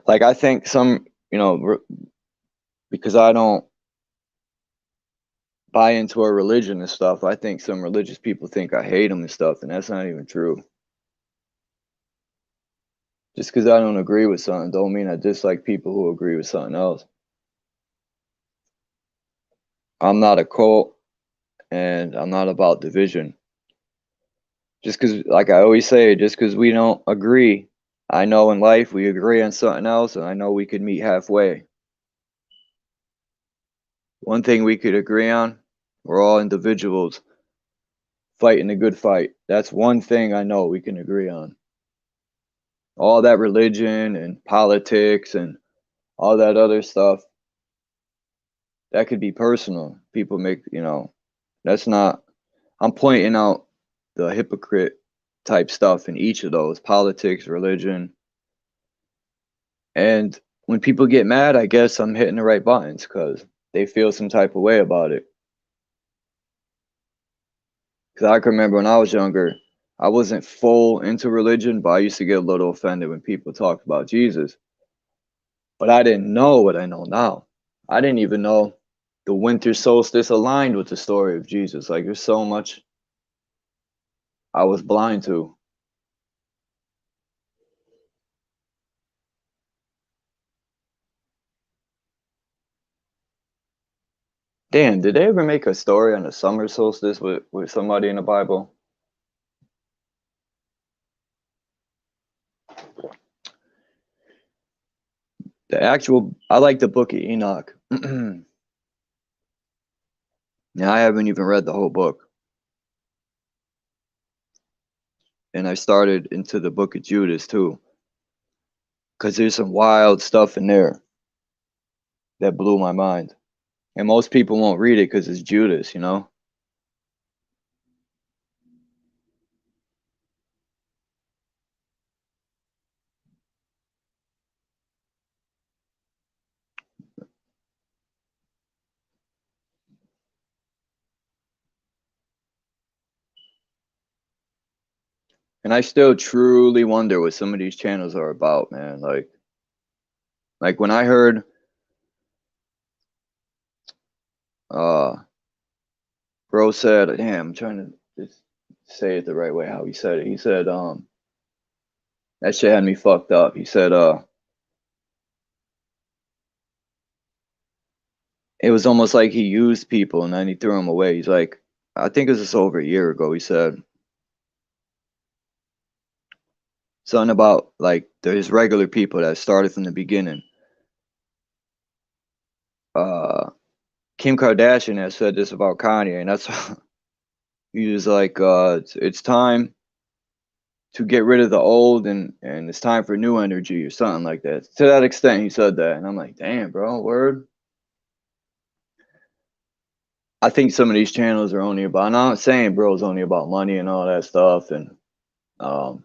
Speaker 1: like, I think some, because I don't buy into our religion and stuff, I think some religious people think I hate them and stuff, and that's not even true. Just because I don't agree with something don't mean I dislike people who agree with something else. I'm not a cult, and I'm not about division. Just because, like I always say, just because we don't agree, I know in life we agree on something else, and I know we could meet halfway. One thing we could agree on, we're all individuals fighting a good fight. That's one thing I know we can agree on. All that religion and politics and all that other stuff, that could be personal. People make, that's not, I'm pointing out the hypocrite type stuff in each of those: politics, religion. And when people get mad, I guess I'm hitting the right buttons because they feel some type of way about it. Because I can remember when I was younger, I wasn't full into religion, but I used to get a little offended when people talked about Jesus. But I didn't know what I know now. I didn't even know the winter solstice aligned with the story of Jesus. Like, there's so much I was blind to. Dan, did they ever make a story on the summer solstice with somebody in the Bible? I like the book of Enoch. Now, I haven't even read the whole book. And I started into the book of Judas too, because there's some wild stuff in there that blew my mind. And most people won't read it because it's Judas, And I still truly wonder what some of these channels are about, man. Like when I heard bro said, damn, I'm trying to just say it the right way how he said it. He said, that shit had me fucked up. He said, it was almost like he used people and then he threw them away. He's like, I think it was just over a year ago, he said something about like there's regular people that started from the beginning. Kim Kardashian has said this about Kanye, and that's he was like, it's time to get rid of the old and it's time for new energy or something like that. To that extent, he said that, and I'm like, damn, bro, word. I think some of these channels are only about. I'm not saying bro is only about money and all that stuff, and I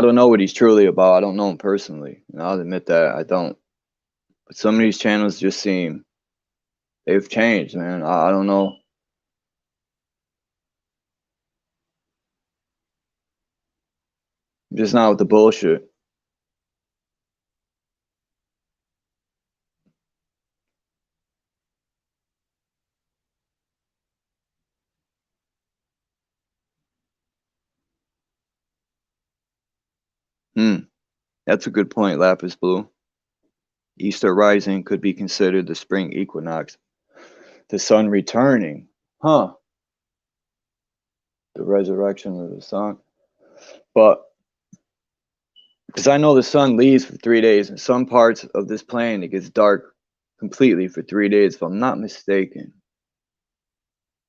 Speaker 1: don't know what he's truly about. I don't know him personally, and I'll admit that I don't. But some of these channels just seem they've changed, man. I don't know. Just not with the bullshit. That's a good point, Lapis Blue. Easter rising could be considered the spring equinox. The sun returning. The resurrection of the sun. But Because I know the sun leaves for 3 days. In some parts of this planet, it gets dark completely for 3 days, if I'm not mistaken.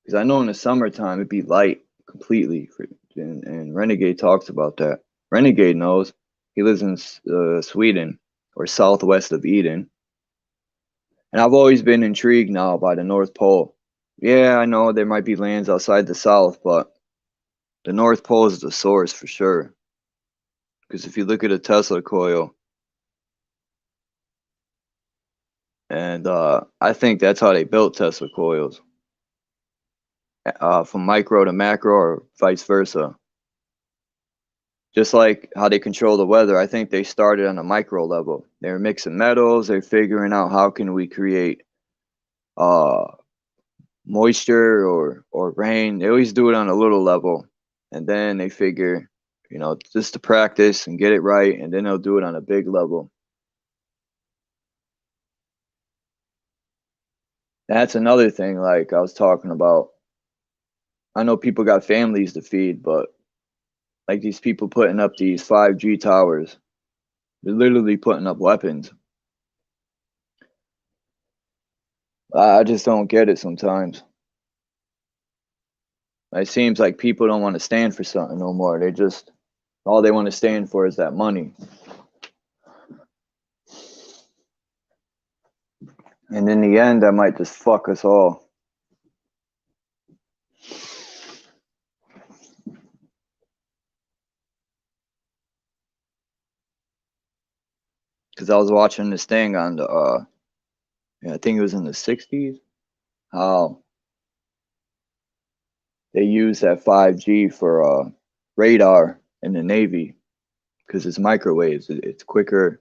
Speaker 1: Because I know in the summertime, it'd be light completely. And Renegade talks about that. Renegade knows. He lives in Sweden, or southwest of Eden. And I've always been intrigued now by the North Pole. Yeah, I know there might be lands outside the South, but the North Pole is the source for sure. Because if you look at a Tesla coil, and I think that's how they built Tesla coils, from micro to macro or vice versa. Just like how they control the weather, I think they started on a micro level. They're mixing metals, they're figuring out how can we create moisture or rain. They always do it on a little level, and then they figure, just to practice and get it right, and then they'll do it on a big level. That's another thing, like I was talking about. I know people got families to feed, but like these people putting up these 5G towers, they're literally putting up weapons. I just don't get it sometimes. It seems like people don't want to stand for something no more. All they want to stand for is that money. And in the end, that might just fuck us all. Because I was watching this thing on the, I think it was in the 60s, how they use that 5G for radar in the Navy, because it's microwaves. It's quicker.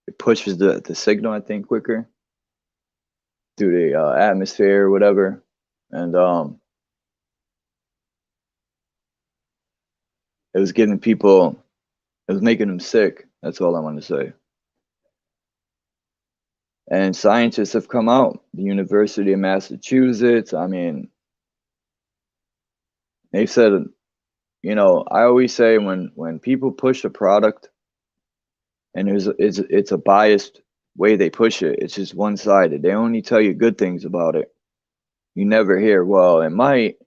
Speaker 1: It pushes the signal, I think, quicker through the atmosphere or whatever. And it was getting people, it was making them sick. That's all I want to say. And scientists have come out, the University of Massachusetts, I mean, they've said, I always say when people push a product and it's a biased way they push it, it's just one-sided. They only tell you good things about it. You never hear, well, it might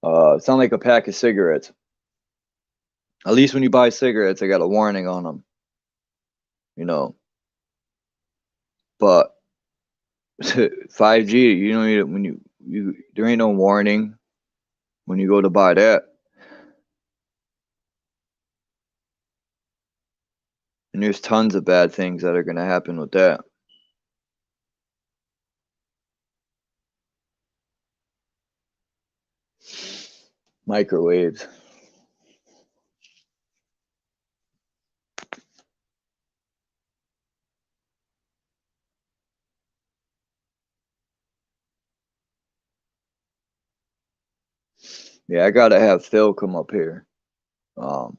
Speaker 1: sound like a pack of cigarettes. At least when you buy cigarettes, they got a warning on them, But 5G, when there ain't no warning when you go to buy that. And there's tons of bad things that are going to happen with that. Microwaves. Yeah, I gotta have Phil come up here. I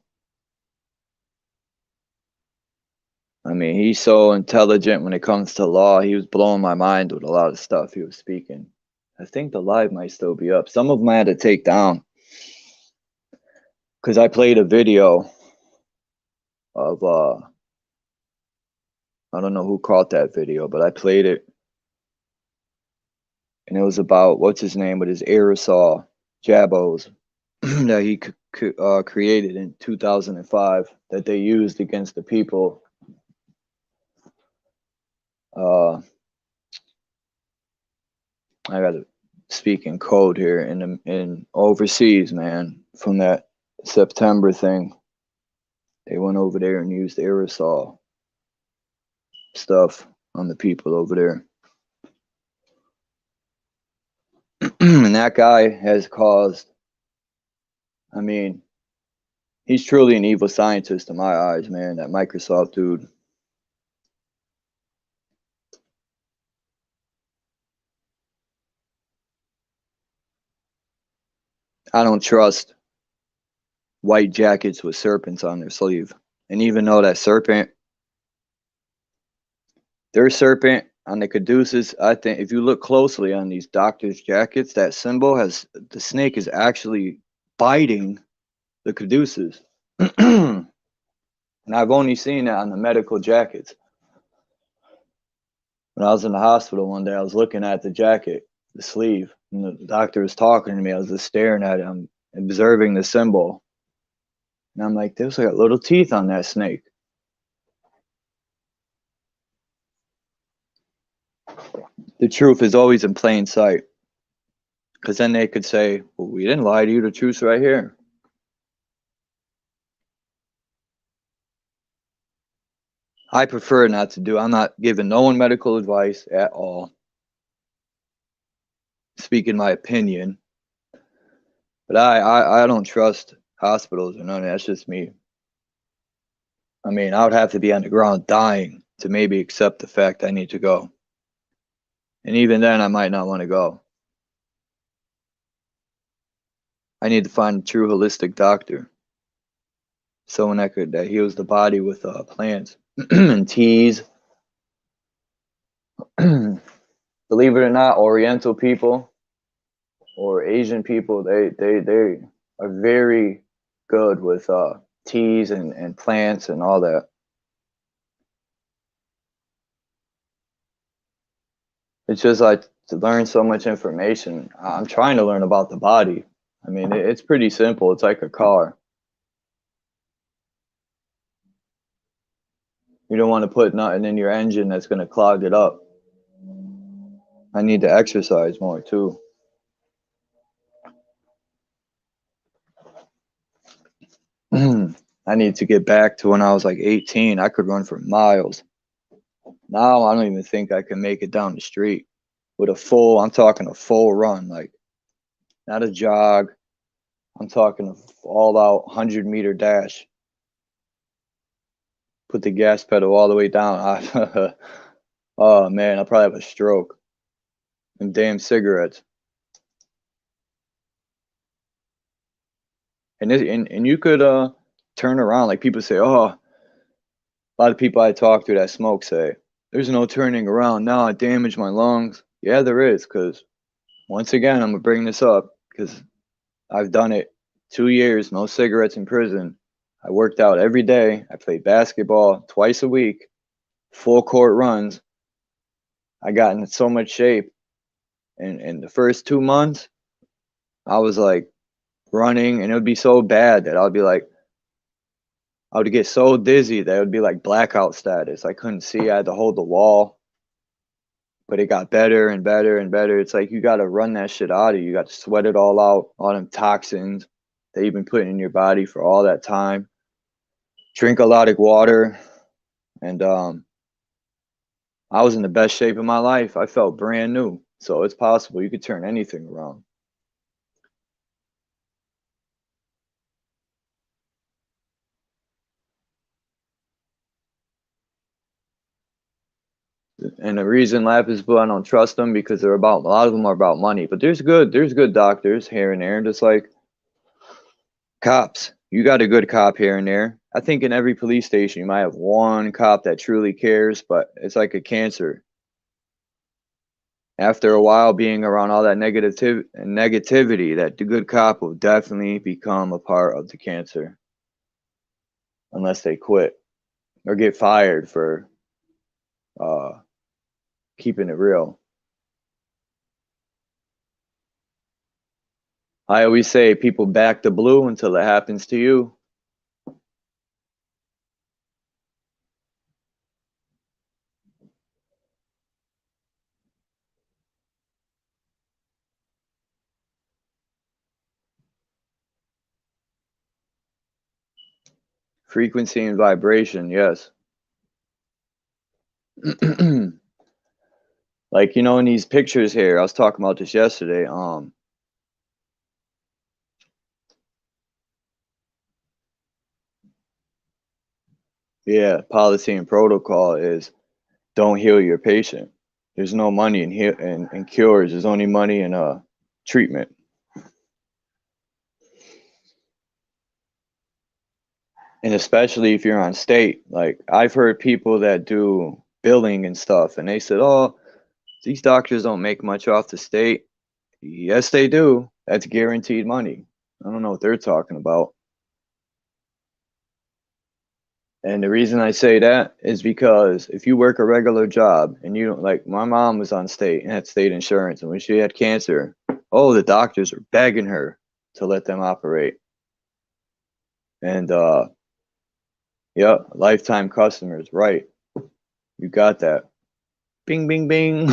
Speaker 1: mean, he's so intelligent when it comes to law. He was blowing my mind with a lot of stuff he was speaking. I think the live might still be up. Some of them I had to take down because I played a video of I don't know who caught that video, but I played it, and it was about what's his name with his aerosol jabos that he created in 2005 that they used against the people. I gotta speak in code here in overseas, man. From that September thing, they went over there and used aerosol stuff on the people over there. And that guy has caused, I mean, he's truly an evil scientist in my eyes, man, that Microsoft dude. I don't trust white jackets with serpents on their sleeve. And even though that serpent, their serpent on the caduceus, I think if you look closely on these doctors' jackets, that symbol has, the snake is actually biting the caduceus. And I've only seen that on the medical jackets. When I was in the hospital one day, I was looking at the jacket, the sleeve, and the doctor was talking to me. I was just staring at him, observing the symbol. And I'm like, there's like little teeth on that snake. The truth is always in plain sight. Because then they could say, well, we didn't lie to you. The truth's right here. I prefer not to do. I'm not giving no one medical advice at all. Speaking my opinion. But I don't trust hospitals or none of that. That's just me. I mean, I would have to be on the ground dying to maybe accept the fact I need to go. And even then, I might not want to go. I need to find a true holistic doctor. Someone that heals the body with plants and teas. Believe it or not, Oriental people or Asian people, they are very good with teas and plants and all that. It's just like to learn so much information. I'm trying to learn about the body. I mean, it's pretty simple. It's like a car. You don't want to put nothing in your engine that's going to clog it up. I need to exercise more too. I need to get back to when I was like 18. I could run for miles. Now I don't even think I can make it down the street with I'm talking a full run, like not a jog. I'm talking an all out 100-meter dash. Put the gas pedal all the way down. Oh man, I'll probably have a stroke. And damn cigarettes. And you could turn around, like people say, oh, a lot of people I talk to that smoke say, there's no turning around now, I damaged my lungs. Yeah, there is, because once again, I'm gonna bring this up because I've done it 2 years, no cigarettes in prison. I worked out every day. I played basketball twice a week, full court runs. I got in so much shape. And in the first 2 months, I was like running, and it would be so bad that I would get so dizzy that it would be like blackout status. I couldn't see. I had to hold the wall. But it got better and better and better. It's like you got to run that shit out of you. You got to sweat it all out, all them toxins that you've been putting in your body for all that time. Drink a lot of water. And I was in the best shape of my life. I felt brand new. So it's possible you could turn anything around. And the reason Life is Blue, I don't trust them because a lot of them are about money. But there's good doctors here and there, just like cops. You got a good cop here and there. I think in every police station you might have one cop that truly cares, but it's like a cancer. After a while being around all that negativity, that the good cop will definitely become a part of the cancer. Unless they quit or get fired for keeping it real. I always say people back the blue until it happens to you. Frequency and vibration, yes. Like, you know, in these pictures here, I was talking about this yesterday. Yeah, policy and protocol is don't heal your patient. There's no money in cures. There's only money in treatment. And especially if you're on state, like I've heard people that do billing and stuff, and they said, "Oh, these doctors don't make much off the state." Yes, they do. That's guaranteed money. I don't know what they're talking about. And the reason I say that is because if you work a regular job and you don't, like, my mom was on state and had state insurance, and when she had cancer, oh, the doctors were begging her to let them operate. And yeah, lifetime customers, right? You got that. Bing, bing, bing.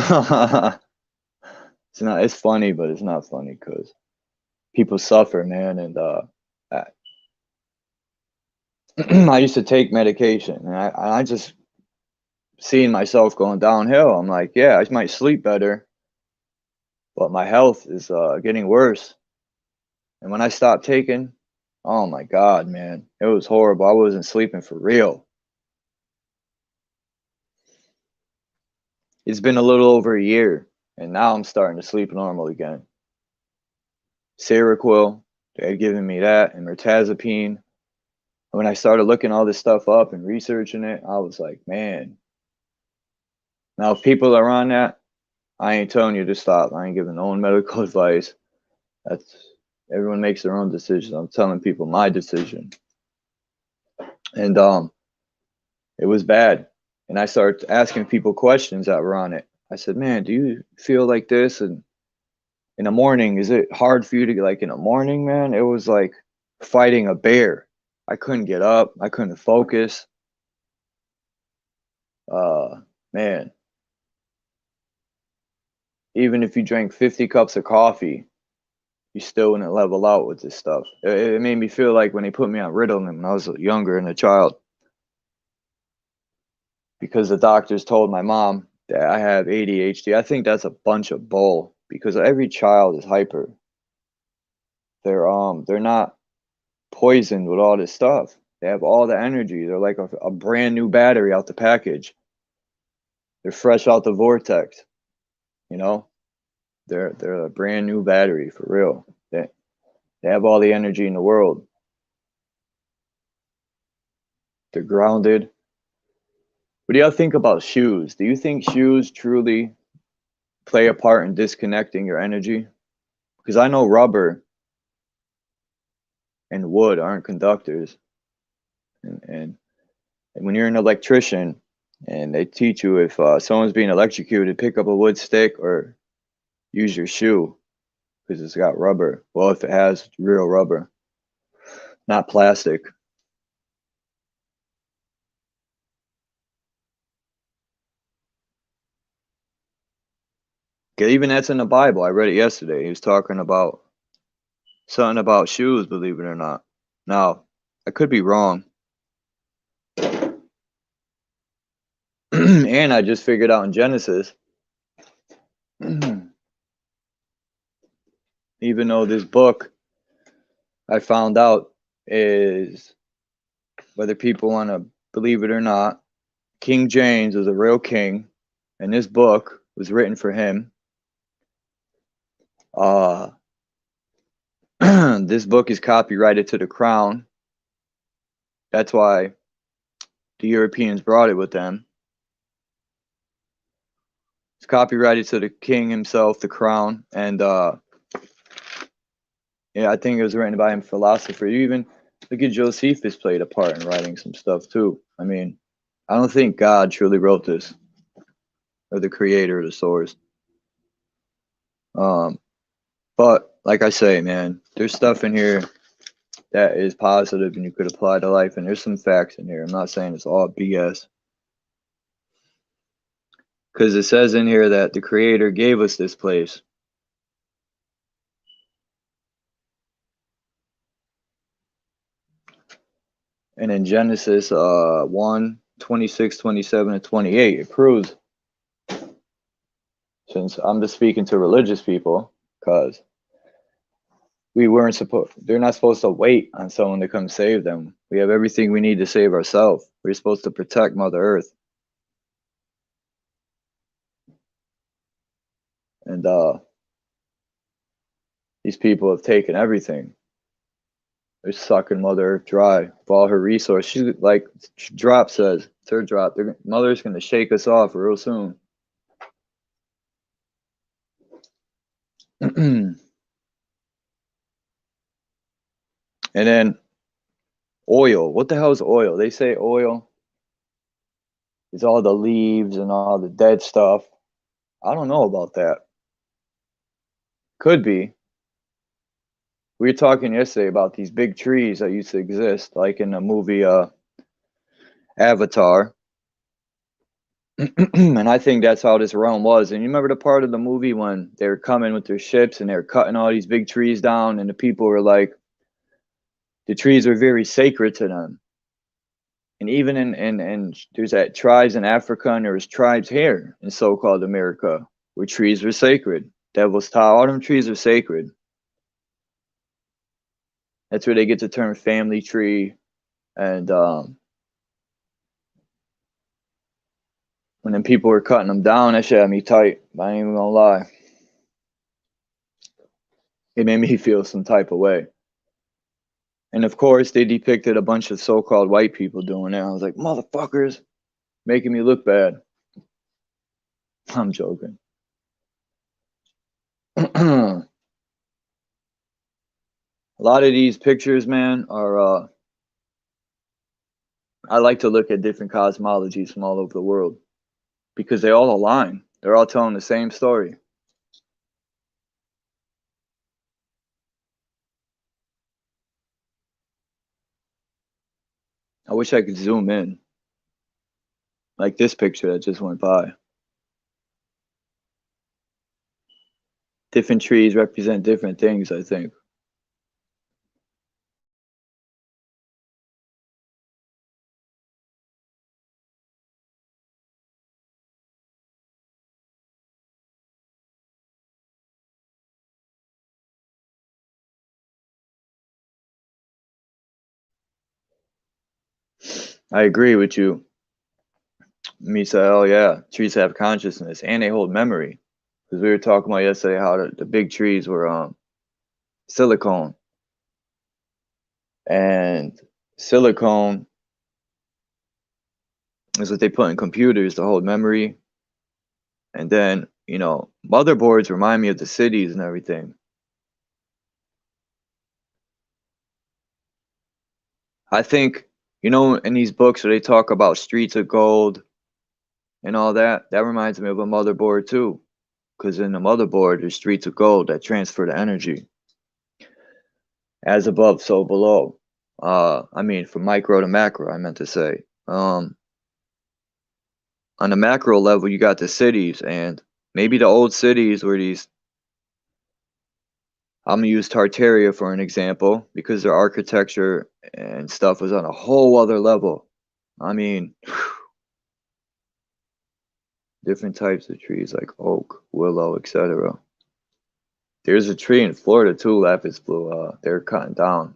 Speaker 1: It's funny, but it's not funny because people suffer, man. And I I used to take medication, and I just seeing myself going downhill. I'm like, yeah, I might sleep better, but my health is getting worse. And when I stopped taking, oh my God, man, it was horrible. I wasn't sleeping for real. It's been a little over a year, and now I'm starting to sleep normal again. Seroquel, they had given me that, and mirtazapine. When I started looking all this stuff up and researching it, I was like, man. Now, if people are on that, I ain't telling you to stop. I ain't giving no one medical advice. That's everyone makes their own decision. I'm telling people my decision. And it was bad. And I started asking people questions that were on it. I said, man, do you feel like this? And in the morning, is it hard for you to get, like, in the morning, man? It was like fighting a bear. I couldn't get up. I couldn't focus. Man, even if you drank 50 cups of coffee, you still wouldn't level out with this stuff. It made me feel like when they put me on Ritalin when I was younger and a child, because the doctors told my mom that I have ADHD. I think that's a bunch of bull because every child is hyper. They're not poisoned with all this stuff. They have all the energy. They're like a brand new battery out the package. They're fresh out the vortex, you know? They're a brand new battery for real. They have all the energy in the world. They're grounded. What do y'all think about shoes? Do you think shoes truly play a part in disconnecting your energy? Because I know rubber and wood aren't conductors. And when you're an electrician and they teach you if someone's being electrocuted, pick up a wood stick or use your shoe because it's got rubber. Well, if it has real rubber, not plastic. Even that's in the Bible. I read it yesterday. He was talking about something about shoes, believe it or not. Now, I could be wrong. And I just figured out in Genesis, even though this book I found out is, whether people want to believe it or not, King James was a real king, and this book was written for him. This book is copyrighted to the crown. That's why the Europeans brought it with them. It's copyrighted to the king himself, the crown, and yeah, I think it was written by a philosopher. You even look at Josephus played a part in writing some stuff too. I mean, I don't think God truly wrote this, or the creator, or the source. But like I say, man, there's stuff in here that is positive and you could apply to life, and there's some facts in here. I'm not saying it's all BS. Because it says in here that the creator gave us this place. And in Genesis 1, 26, 27, and 28, it proves, since I'm just speaking to religious people, because they're not supposed to wait on someone to come save them. We have everything we need to save ourselves. We're supposed to protect Mother Earth. And these people have taken everything. They're sucking Mother Earth dry of all her resources. She's like Drop says, it's her drop. Mother's going to shake us off real soon. And then Oil. What the hell is oil? They say oil is all the leaves and all the dead stuff. I don't know about that. Could be. We were talking yesterday about these big trees that used to exist, like in the movie Avatar. And I think that's how this realm was. And you remember the part of the movie when they were coming with their ships and they were cutting all these big trees down, and the people were like, the trees were very sacred to them. And even in there's that tribes in Africa, and there was tribes here in so-called America where trees were sacred. Devil's Tower, all them trees are sacred. That's where they get the term family tree. And when then people were cutting them down, that shit had me tight. I ain't even gonna lie. It made me feel some type of way. And of course, they depicted a bunch of so-called white people doing it. I was like, motherfuckers, making me look bad. I'm joking. A lot of these pictures, man, are I like to look at different cosmologies from all over the world because they all align. They're all telling the same story. I wish I could zoom in, like this picture that just went by. Different trees represent different things, I think. I agree with you, Misa. Hell yeah, trees have consciousness and they hold memory. Because we were talking about yesterday how the big trees were silicone, and silicone is what they put in computers to hold memory. And then, you know, motherboards remind me of the cities and everything. I think, you know, in these books where they talk about streets of gold and all that, that reminds me of a motherboard too. Because in the motherboard, there's streets of gold that transfer the energy. As above, so below. I mean, from micro to macro, I meant to say. On the macro level, you got the cities, and maybe the old cities were these. I'm gonna use Tartaria for an example because their architecture and stuff was on a whole other level. I mean, different types of trees like oak, willow, etc. There's a tree in Florida too, lapis blue. They're cutting down.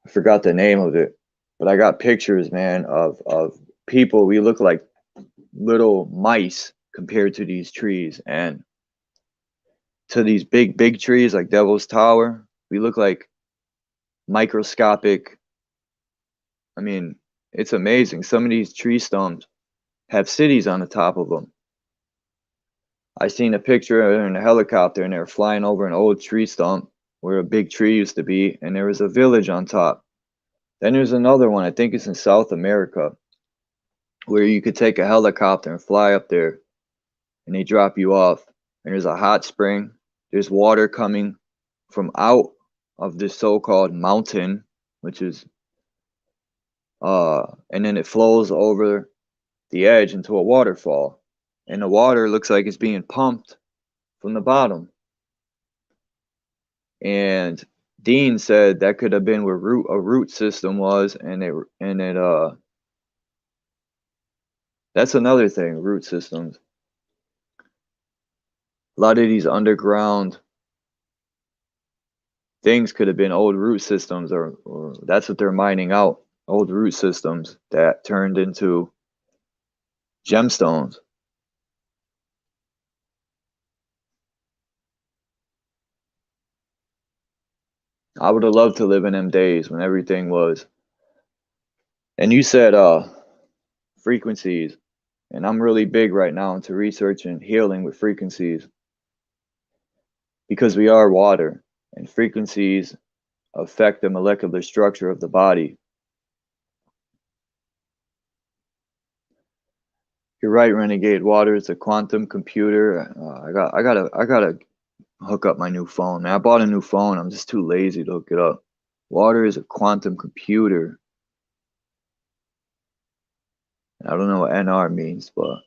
Speaker 1: I forgot the name of it, but I got pictures, man, of people. We look like little mice compared to these trees, and to these big trees like Devil's Tower, we look like microscopic. I mean, it's amazing. Some of these tree stumps have cities on the top of them. I seen a picture in a helicopter, and they were flying over an old tree stump where a big tree used to be, and there was a village on top. Then there's another one, I think it's in South America, where you could take a helicopter and fly up there, and they drop you off. And there's a hot spring. There's water coming from out of this so-called mountain, which is, and then it flows over the edge into a waterfall. And the water looks like it's being pumped from the bottom. And Dean said that could have been where a root system was, and that's another thing, root systems. A lot of these underground things could have been old root systems, or that's what they're mining out, old root systems that turned into gemstones. I would have loved to live in them days when everything was. And you said frequencies, and I'm really big right now into research and healing with frequencies because we are water, and frequencies affect the molecular structure of the body. You're right, Renegade. Water is a quantum computer. I gotta hook up my new phone. Man, I bought a new phone. I'm just too lazy to hook it up. Water is a quantum computer. I don't know what NR means, but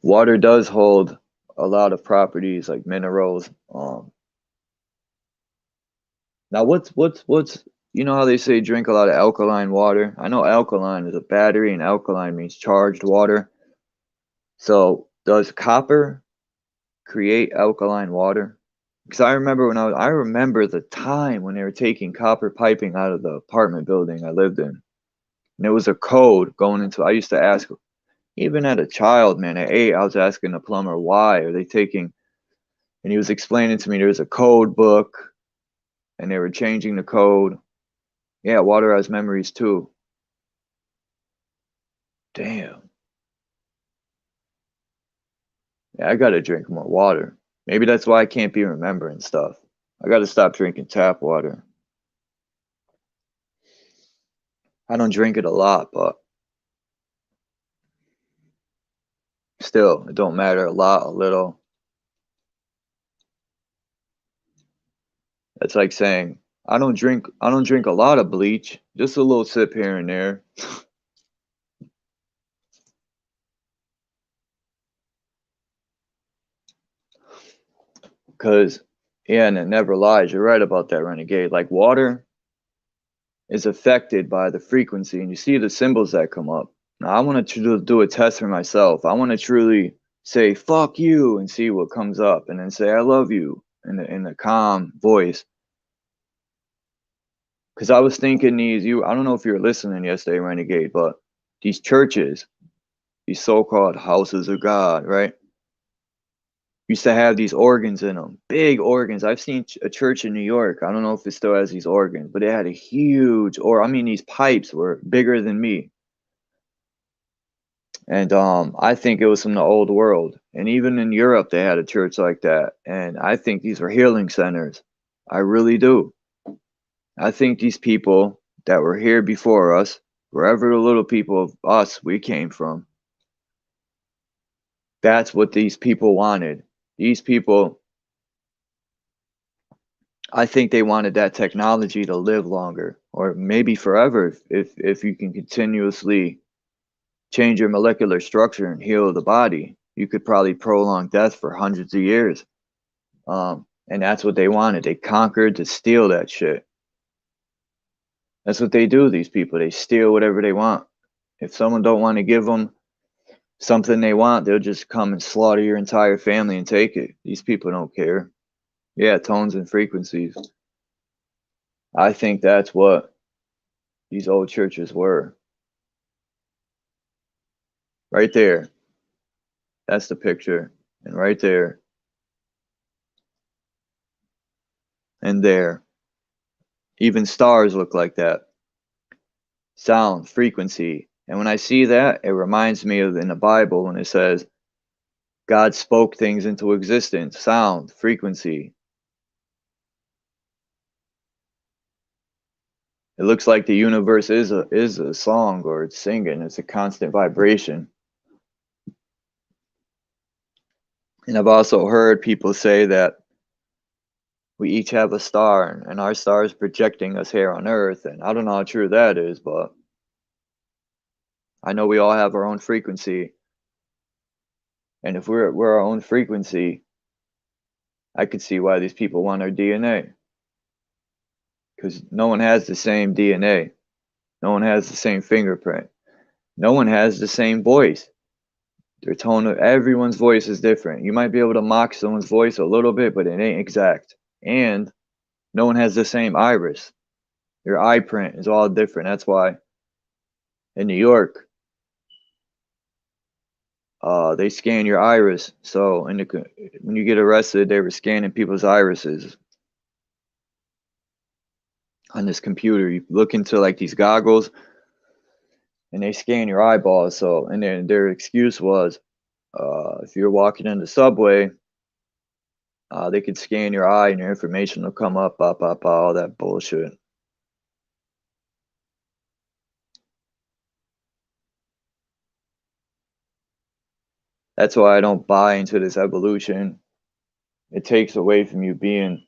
Speaker 1: water does hold a lot of properties like minerals. Now what's you know how they say drink a lot of alkaline water? I know alkaline is a battery and alkaline means charged water. So does copper create alkaline water? Because I remember I remember the time when they were taking copper piping out of the apartment building I lived in. And it was a code going into, I used to ask, even at a child, man, at 8, I was asking the plumber, why are they taking, and he was explaining to me there's a code book and they were changing the code. Yeah, water has memories too. Damn. Yeah, I gotta drink more water. Maybe that's why I can't be remembering stuff. I gotta stop drinking tap water. I don't drink it a lot, but still, it don't matter a lot, a little. That's like saying I don't drink a lot of bleach, just a little sip here and there. Cause yeah, and it never lies. You're right about that, Renegade. Like water is affected by the frequency, and you see the symbols that come up. Now I want to do a test for myself. I want to truly say "fuck you" and see what comes up, and then say "I love you" in the calm voice. Because I was thinking I don't know if you were listening yesterday, Renegade, but these churches, these so-called houses of God, right? Used to have these organs in them, big organs. I've seen a church in New York. I don't know if it still has these organs, but it had a huge, or I mean, these pipes were bigger than me. And I think it was from the old world. And even in Europe, they had a church like that. And I think these were healing centers. I really do. I think these people that were here before us, wherever the little people of us we came from, that's what these people wanted. These people, I think they wanted that technology to live longer, or maybe forever, if you can continuously change your molecular structure and heal the body, you could probably prolong death for hundreds of years. And that's what they wanted. They conquered to steal that shit. That's what they do, these people. They steal whatever they want. If someone don't want to give them something they want, they'll just come and slaughter your entire family and take it. These people don't care. Yeah, tones and frequencies. I think that's what these old churches were. Right there. That's the picture. And right there. And there. Even stars look like that. Sound, frequency. And when I see that, it reminds me of in the Bible when it says, God spoke things into existence. Sound, frequency. It looks like the universe is a song, or it's singing. It's a constant vibration. And I've also heard people say that we each have a star, and our star is projecting us here on Earth. And I don't know how true that is, but I know we all have our own frequency. And if we're our own frequency, I could see why these people want our DNA. Because no one has the same DNA. No one has the same fingerprint. No one has the same voice. Their tone of everyone's voice is different. You might be able to mock someone's voice a little bit, but it ain't exact. And no one has the same iris. Your eye print is all different. That's why in New York, they scan your iris. So when you get arrested, they were scanning people's irises on this computer. You look into like these goggles, and they scan your eyeballs. So, and then their excuse was, if you're walking in the subway, they could scan your eye and your information will come up, all that bullshit. That's why I don't buy into this evolution. It takes away from you being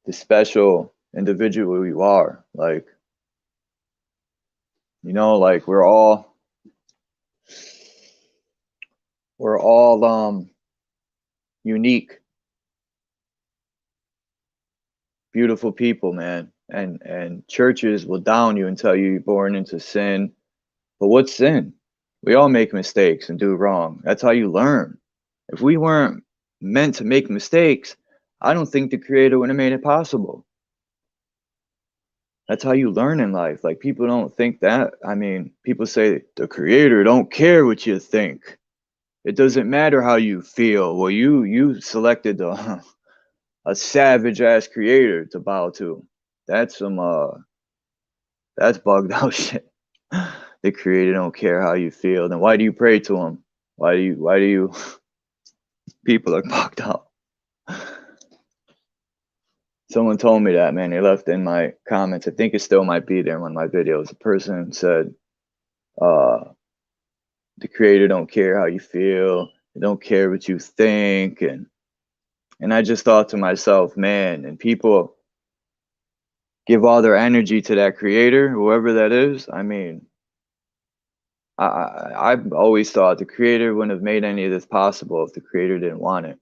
Speaker 1: the special individual you are. Like, you know, like we're all unique, beautiful people, man. And churches will down you and tell you you're born into sin. But what's sin? We all make mistakes and do wrong. That's how you learn. If we weren't meant to make mistakes, I don't think the creator would have made it possible. That's how you learn in life. Like, people don't think that. I mean, people say the creator don't care what you think. It doesn't matter how you feel. Well, you selected a savage ass creator to bow to. That's some that's bugged out shit. The creator don't care how you feel. Then why do you pray to him? Why do you people are bugged out. Someone told me that, man. They left in my comments. I think it still might be there in one of my videos. A person said, the creator don't care how you feel. They don't care what you think. And I just thought to myself, man, and people give all their energy to that creator, whoever that is. I mean, I've always thought the creator wouldn't have made any of this possible if the creator didn't want it.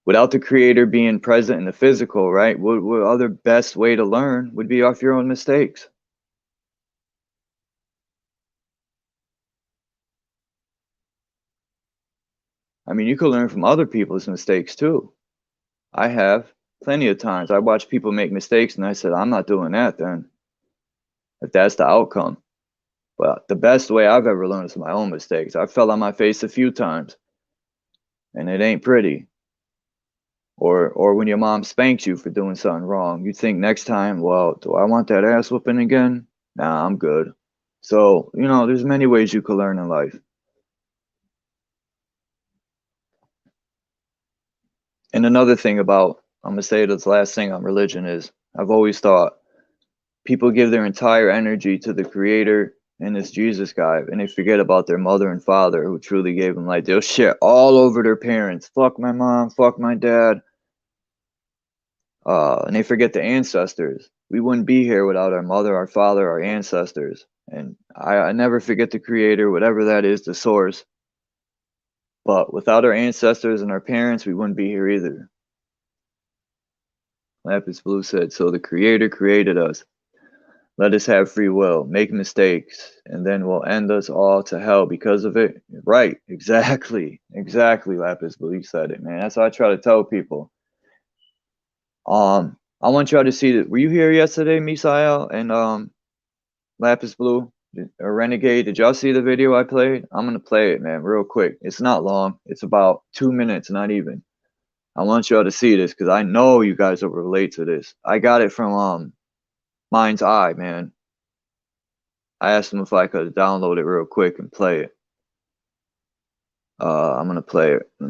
Speaker 1: Without the creator being present in the physical, right? What other best way to learn would be off your own mistakes? I mean, you could learn from other people's mistakes too. I have plenty of times. I watch people make mistakes and I said, I'm not doing that then, if that's the outcome. But the best way I've ever learned is my own mistakes. I fell on my face a few times and it ain't pretty. Or when your mom spanks you for doing something wrong, you think next time, well, do I want that ass whooping again? Nah, I'm good. So, you know, there's many ways you could learn in life. And another thing about, I'm going to say this last thing on religion is, I've always thought people give their entire energy to the creator and this Jesus guy, and they forget about their mother and father who truly gave them life. They'll shit all over their parents. Fuck my mom, fuck my dad. And they forget the ancestors. We wouldn't be here without our mother, our father, our ancestors. And I never forget the creator, whatever that is, the source. But without our ancestors and our parents, we wouldn't be here either. Lapis Blue said, so the creator created us. Let us have free will, make mistakes, and then we'll end us all to hell because of it. Right, exactly, Lapis Blue, you said it, man. That's what I try to tell people. I want y'all to see that. Were you here yesterday, Misael and Lapis Blue or Renegade? Did y'all see the video I played? I'm gonna play it, man, real quick. It's not long. It's about 2 minutes, not even. I want y'all to see this because I know you guys will relate to this. I got it from Mind's Eye, man. I asked him if I could download it real quick and play it. I'm gonna play it. All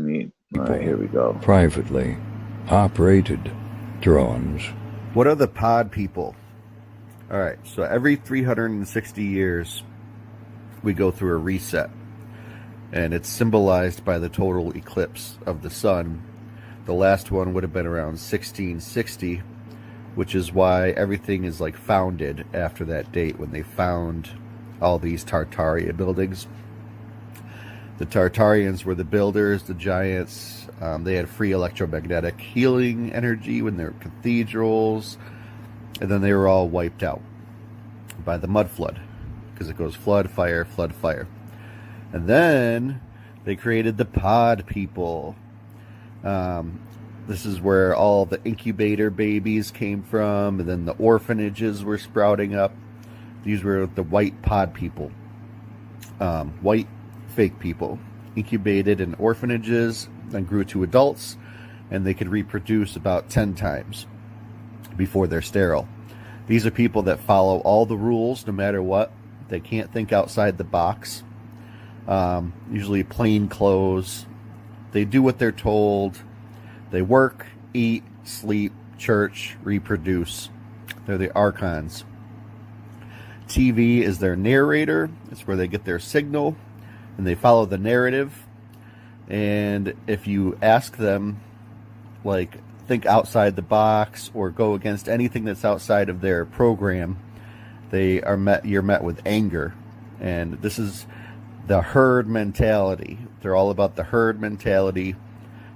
Speaker 1: right, here we go.
Speaker 9: Privately operated drones.
Speaker 10: What are the pod people? All right, so every 360 years, we go through a reset, and it's symbolized by the total eclipse of the sun. The last one would have been around 1660, which is why everything is like founded after that date when they found all these Tartaria buildings. The Tartarians were the builders, the giants. They had free electromagnetic healing energy when they were cathedrals, and then they were all wiped out by the mud flood, because it goes flood, fire, flood, fire. And then they created the pod people. This is where all the incubator babies came from, and then the orphanages were sprouting up. These were the white pod people, white fake people, incubated in orphanages, then grew to adults, and they could reproduce about 10 times before they're sterile. These are people that follow all the rules no matter what. They can't think outside the box. Usually plain clothes. They do what they're told. They work, eat, sleep, church, reproduce. They're the archons. TV is their narrator. It's where they get their signal, and they follow the narrative. And if you ask them, like, think outside the box or go against anything that's outside of their program, you're met with anger. And this is the herd mentality. They're all about the herd mentality,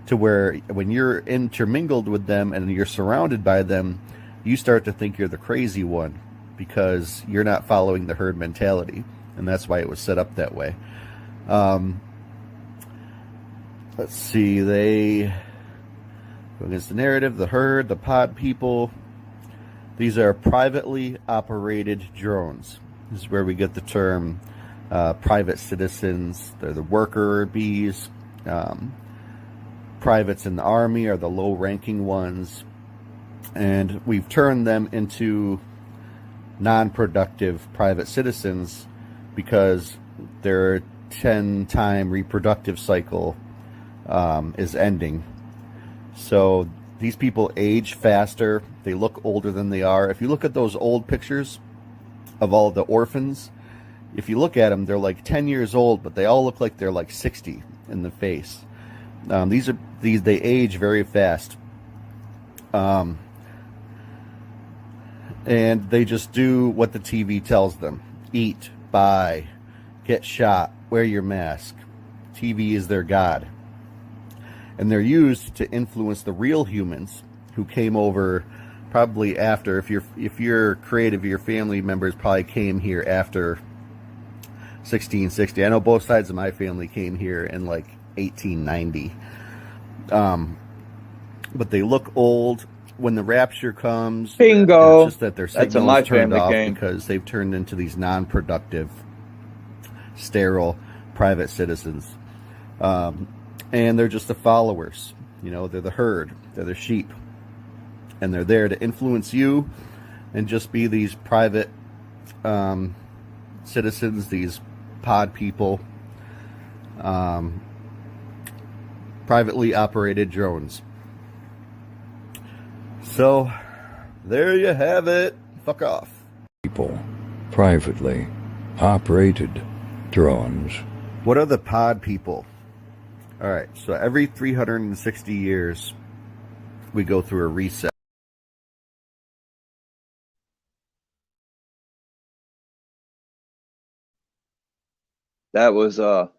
Speaker 10: to where when you're intermingled with them and you're surrounded by them, you start to think you're the crazy one because you're not following the herd mentality. And that's why it was set up that way. Let's see, they go against the narrative, the herd, the pod people. These are privately operated drones. This is where we get the term private citizens. They're the worker bees. Privates in the army are the low-ranking ones. And we've turned them into non-productive private citizens because their 10-time reproductive cycle is ending. So these people age faster. They look older than they are. If you look at those old pictures of all the orphans, if you look at them, they're like 10 years old, but they all look like they're like 60 in the face. They age very fast. And they just do what the TV tells them. Eat, buy, get shot, wear your mask. TV is their god. And they're used to influence the real humans who came over probably after, if you're creative, your family members probably came here after 1660. I know both sides of my family came here in like 1890. But they look old. When the rapture comes,
Speaker 1: bingo,
Speaker 10: it's just that their signal is turned off because they've turned into these non-productive, sterile, private citizens. And they're just the followers. You know, they're the herd. They're the sheep. And they're there to influence you and just be these private citizens, these pod people, privately operated drones. So, there you have it. Fuck off.
Speaker 9: People, privately operated drones.
Speaker 10: What are the pod people? Alright, so every 360 years, we go through a reset.
Speaker 1: That was, I'd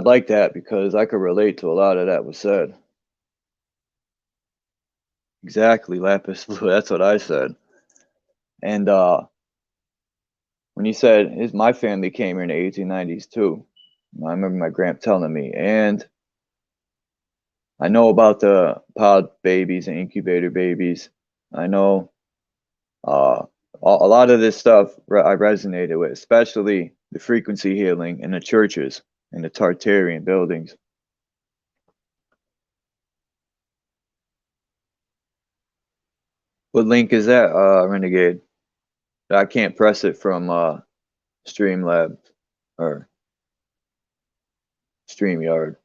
Speaker 1: like that because I could relate to a lot of that was said. Exactly, lapis blue. That's what I said. And when you said my family came here in the 1890s too, I remember my grandpa telling me, and I know about the pod babies and incubator babies. I know a lot of this stuff I resonated with, especially the frequency healing in the churches and the Tartarian buildings. What link is that, Renegade? I can't press it from Streamlab or StreamYard.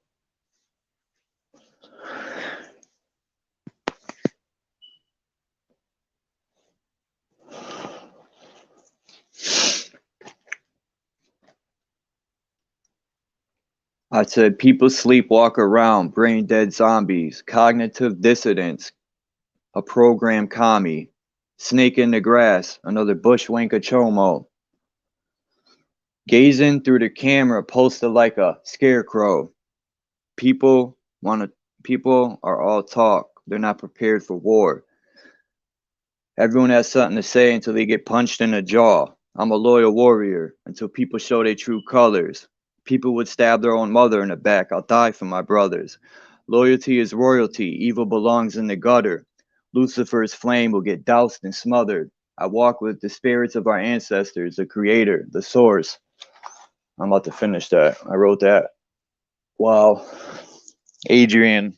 Speaker 1: I said people sleepwalk around, brain dead zombies, cognitive dissidents, a program commie, snake in the grass, another bushwanker chomo, gazing through the camera posted like a scarecrow. People are all talk. They're not prepared for war. Everyone has something to say until they get punched in the jaw. I'm a loyal warrior until people show their true colors. People would stab their own mother in the back. I'll die for my brothers. Loyalty is royalty. Evil belongs in the gutter. Lucifer's flame will get doused and smothered. I walk with the spirits of our ancestors, the creator, the source. I'm about to finish that. I wrote that while Adrian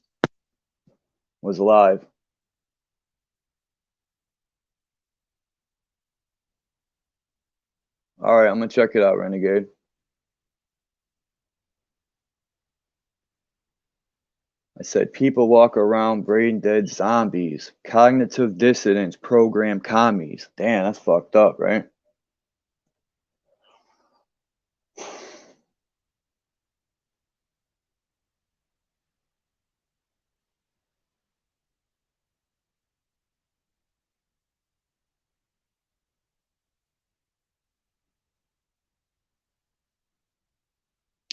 Speaker 1: was alive. All right, I'm going to check it out, Renegade. I said people walk around brain dead zombies, cognitive dissidents, program commies. Damn, that's fucked up, right?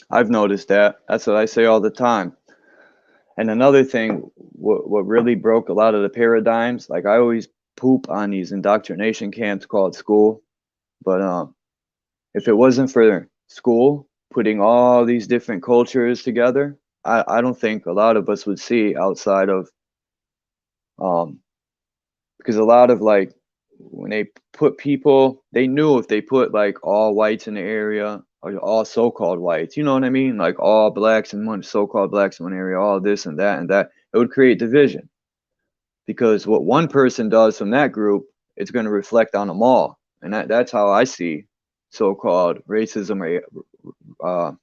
Speaker 1: I've noticed that. That's what I say all the time. And another thing, what really broke a lot of the paradigms, like I always poop on these indoctrination camps called school, but if it wasn't for school putting all these different cultures together, I don't think a lot of us would see outside of um, because a lot of like when they put people, they knew if they put like all whites in the area or all so-called whites, you know what I mean? Like all blacks in one so-called blacks in one area, all this and that, it would create division because what one person does from that group, it's going to reflect on them all, and that's how I see so-called racism or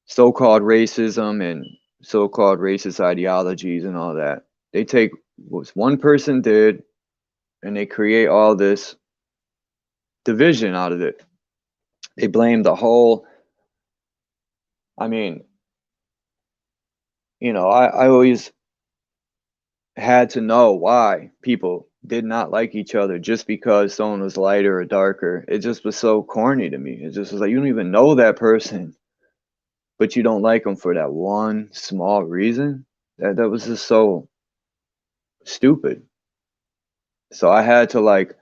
Speaker 1: so-called racism and so-called racist ideologies and all that. They take what one person did and they create all this division out of it. They blame the whole, I mean, I always had to know why people did not like each other just because someone was lighter or darker. It just was so corny to me. It just was like, you don't even know that person, but you don't like them for that one small reason. That was just so stupid. So I had to like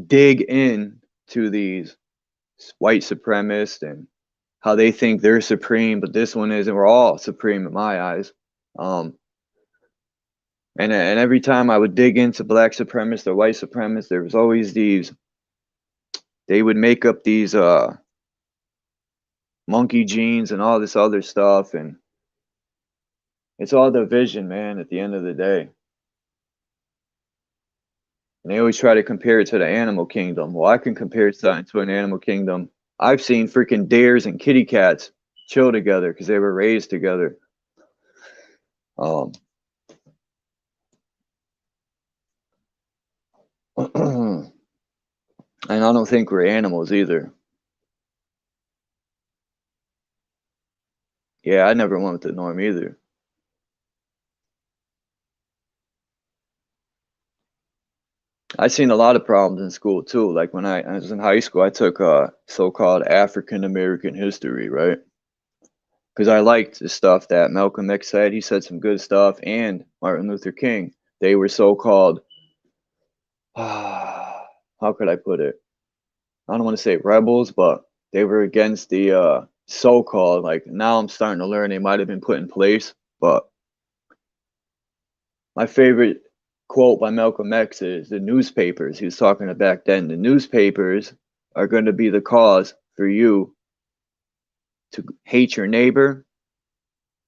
Speaker 1: dig in to these white supremacists and how they think they're supreme, but this one isn't. We're all supreme in my eyes. And every time I would dig into black supremacists or white supremacists, there was always these. They would make up these monkey genes and all this other stuff, and it's all division, man. At the end of the day, and they always try to compare it to the animal kingdom. Well, I can compare something to an animal kingdom. I've seen freaking deers and kitty cats chill together because they were raised together. And I don't think we're animals either. Yeah, I never went with the norm either. I seen a lot of problems in school too. Like when I was in high school, I took so-called African American history, right? Because I liked the stuff that Malcolm X said. He said some good stuff, and Martin Luther King. They were so-called, how could I put it? I don't want to say rebels, but they were against the so-called, like now I'm starting to learn they might have been put in place. But my favorite quote by Malcolm X is the newspapers. He was talking about back then. The newspapers are going to be the cause for you to hate your neighbor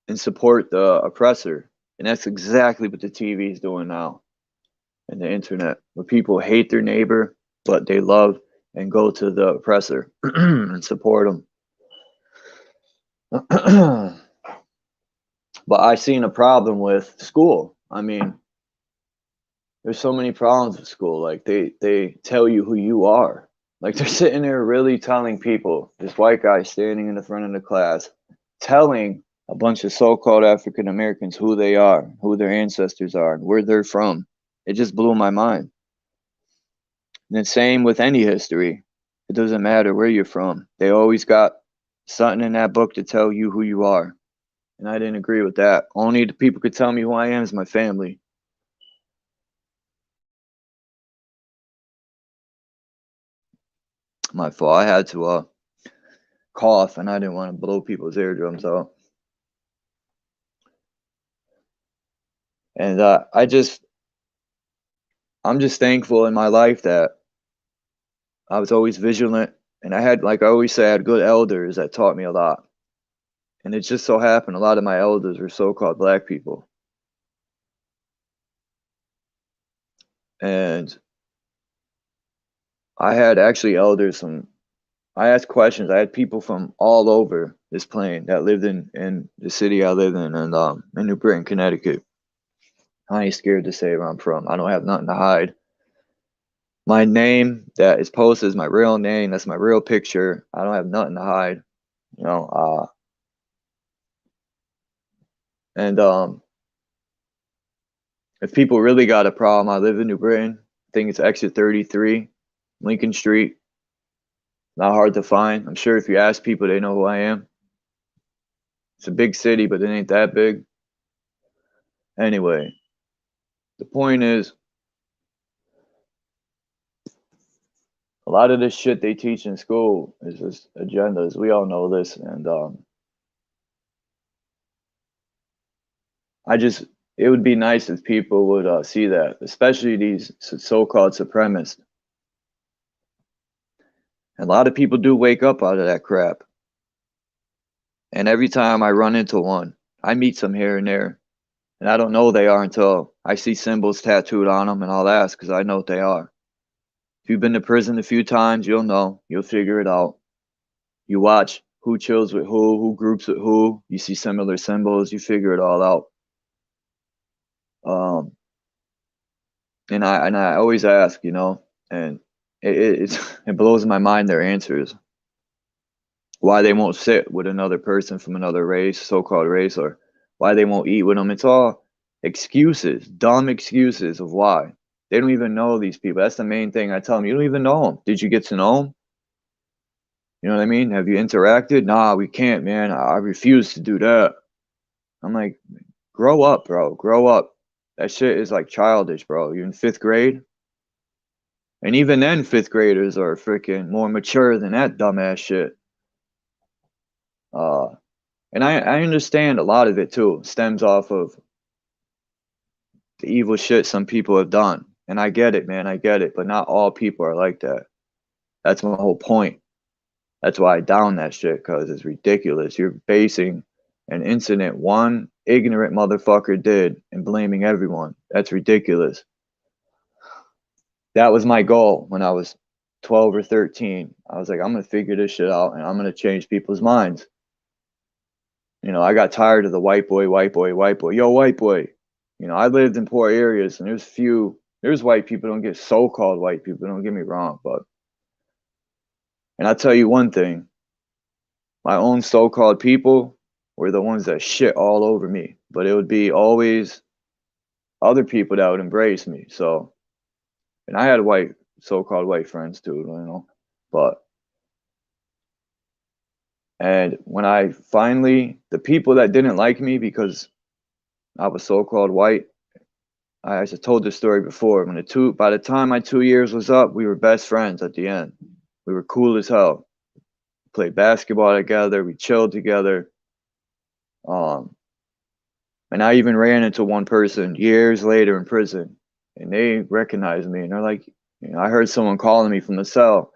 Speaker 1: and support the oppressor. And that's exactly what the TV is doing now and the internet, where people hate their neighbor, but they love and go to the oppressor and support them. But I seen a problem with school. I mean, there's so many problems with school. Like they tell you who you are. Like they're sitting there really telling people, this white guy standing in the front of the class, telling a bunch of so-called African Americans who they are, who their ancestors are, and where they're from. It just blew my mind. And the same with any history. It doesn't matter where you're from. They always got something in that book to tell you who you are. And I didn't agree with that. Only the people could tell me who I am is my family. My fault. I had to cough, and I didn't want to blow people's eardrums out. And I'm just thankful in my life that I was always vigilant, and I had, like I always say, I had good elders that taught me a lot. And it just so happened a lot of my elders were so-called black people. And I had actually elders from, I asked questions. I had people from all over this plane that lived in the city I live in New Britain, Connecticut. I ain't scared to say where I'm from. I don't have nothing to hide. My name that is posted is my real name. That's my real picture. I don't have nothing to hide. You know, and if people really got a problem, I live in New Britain. I think it's exit 33, Lincoln Street. Not hard to find. I'm sure if you ask people, they know who I am. It's a big city, but it ain't that big. Anyway, the point is, a lot of this shit they teach in school is just agendas. We all know this, and it would be nice if people would see that, especially these so-called supremacists. And a lot of people do wake up out of that crap. And every time I run into one, I meet some here and there, and I don't know who they are until I see symbols tattooed on them, and I'll ask because I know what they are. If you've been to prison a few times, you'll know. You'll figure it out. You watch who chills with who groups with who. You see similar symbols. You figure it all out. And I always ask, you know, and it blows my mind their answers. Why they won't sit with another person from another race, so-called race, or why they won't eat with them. It's all excuses, dumb excuses of why. They don't even know these people. That's the main thing I tell them. You don't even know them. Did you get to know them? You know what I mean? Have you interacted? Nah, we can't, man. I refuse to do that. I'm like, grow up, bro. Grow up. That shit is like childish, bro. You're in 5th grade. And even then, 5th graders are freaking more mature than that dumbass shit. And I understand a lot of it too. Stems off of the evil shit some people have done. And I get it, man. I get it. But not all people are like that. That's my whole point. That's why I down that shit, because it's ridiculous. You're basing an incident one ignorant motherfucker did and blaming everyone. That's ridiculous. That was my goal when I was 12 or 13. I was like, I'm going to figure this shit out and I'm going to change people's minds. You know, I got tired of the white boy, white boy, white boy. Yo, white boy. You know, I lived in poor areas and there's white people, don't get so-called white people, don't get me wrong, but and I'll tell you one thing, my own so-called people were the ones that shit all over me, but it would be always other people that would embrace me. So, and I had white, so-called white friends too, you know, and when I finally, the people that didn't like me because I was so-called white, I just told this story before, by the time my 2 years was up, we were best friends at the end. We were cool as hell. We played basketball together. We chilled together. And I even ran into one person years later in prison, and they recognized me, and they're like, you know, I heard someone calling me from the cell,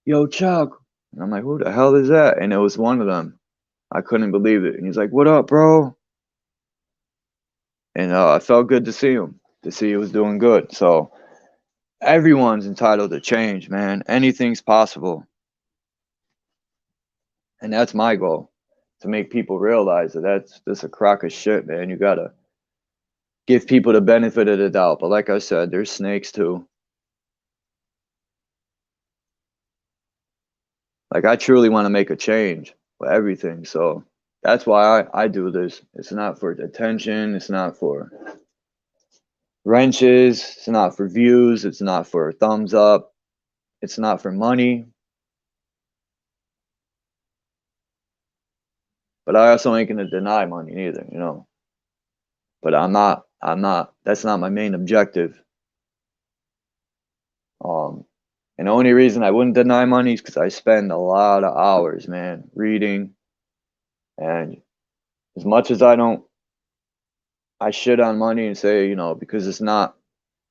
Speaker 1: yo, Chuck. And I'm like, who the hell is that? And it was one of them. I couldn't believe it. And he's like, what up, bro? And I felt good to see him, to see he was doing good. So everyone's entitled to change, man. Anything's possible. And that's my goal, to make people realize that that's just a crock of shit, man. You gotta give people the benefit of the doubt. But like I said, there's snakes too. Like, I truly want to make a change with everything. So that's why I do this. It's not for attention. It's not for wrenches. It's not for views. It's not for thumbs up. It's not for money. But I also ain't gonna deny money either, you know. But I'm not, that's not my main objective. And the only reason I wouldn't deny money is because I spend a lot of hours, man, reading. And as much as I shit on money and say, you know, because it's not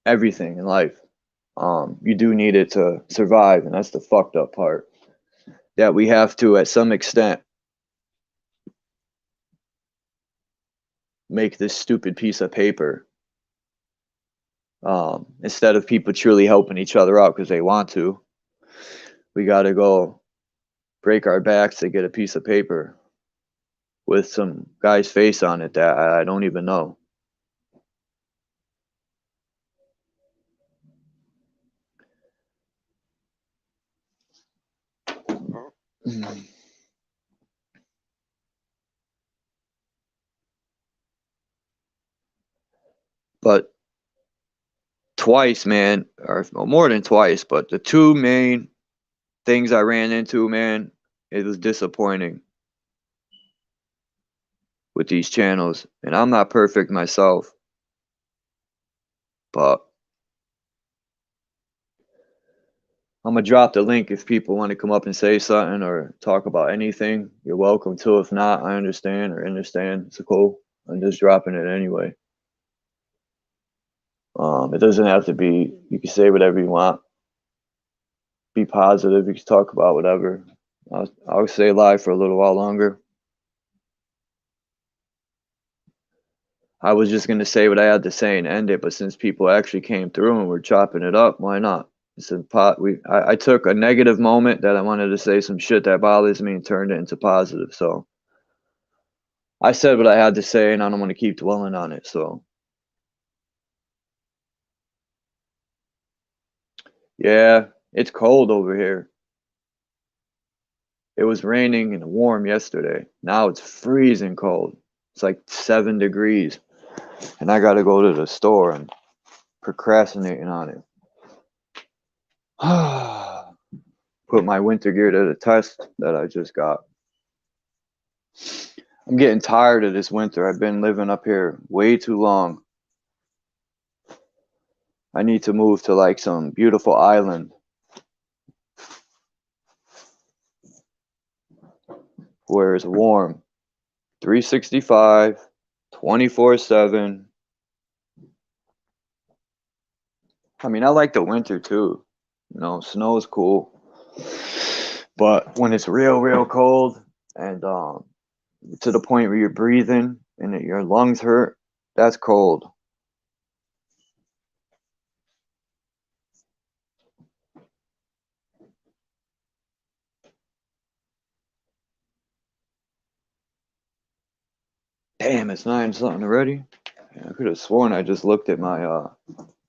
Speaker 1: everything in life. You do need it to survive, and that's the fucked up part. That we have to, at some extent, make this stupid piece of paper. Instead of people truly helping each other out because they want to, we got to go break our backs to get a piece of paper. with some guy's face on it that I don't even know. But twice, man, or more than twice, but the two main things I ran into, man, it was disappointing with these channels. And I'm not perfect myself, but I'm gonna drop the link if people want to come up and say something or talk about anything. You're welcome to. If not, I understand or understand. It's cool. I'm just dropping it anyway. It doesn't have to be, you can say whatever you want. Be positive. You can talk about whatever. I'll stay live for a little while longer. I was just gonna say what I had to say and end it, but since people actually came through and we're chopping it up, why not? It's a I took a negative moment that I wanted to say some shit that bothers me and turned it into positive. So I said what I had to say, and I don't want to keep dwelling on it. So yeah, it's cold over here. It was raining and warm yesterday. Now it's freezing cold. It's like 7 degrees. And I got to go to the store and procrastinating on it. Put my winter gear to the test that I just got. I'm getting tired of this winter. I've been living up here way too long. I need to move to like some beautiful island where it's warm. 365, 24/7. I mean, I like the winter too. You know, snow is cool. But when it's real cold and to the point where you're breathing and your lungs hurt, that's cold. Damn, it's 9 something already. I could have sworn I just looked at my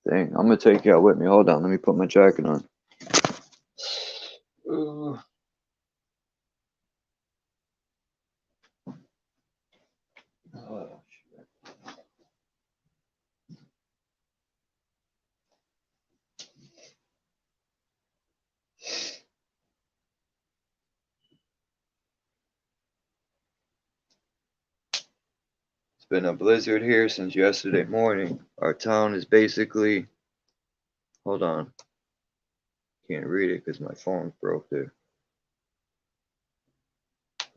Speaker 1: thing. I'm gonna take you out with me. Hold on, let me put my jacket on. It's been a blizzard here since yesterday morning. Our town is basically, hold on, can't read it because my phone broke there.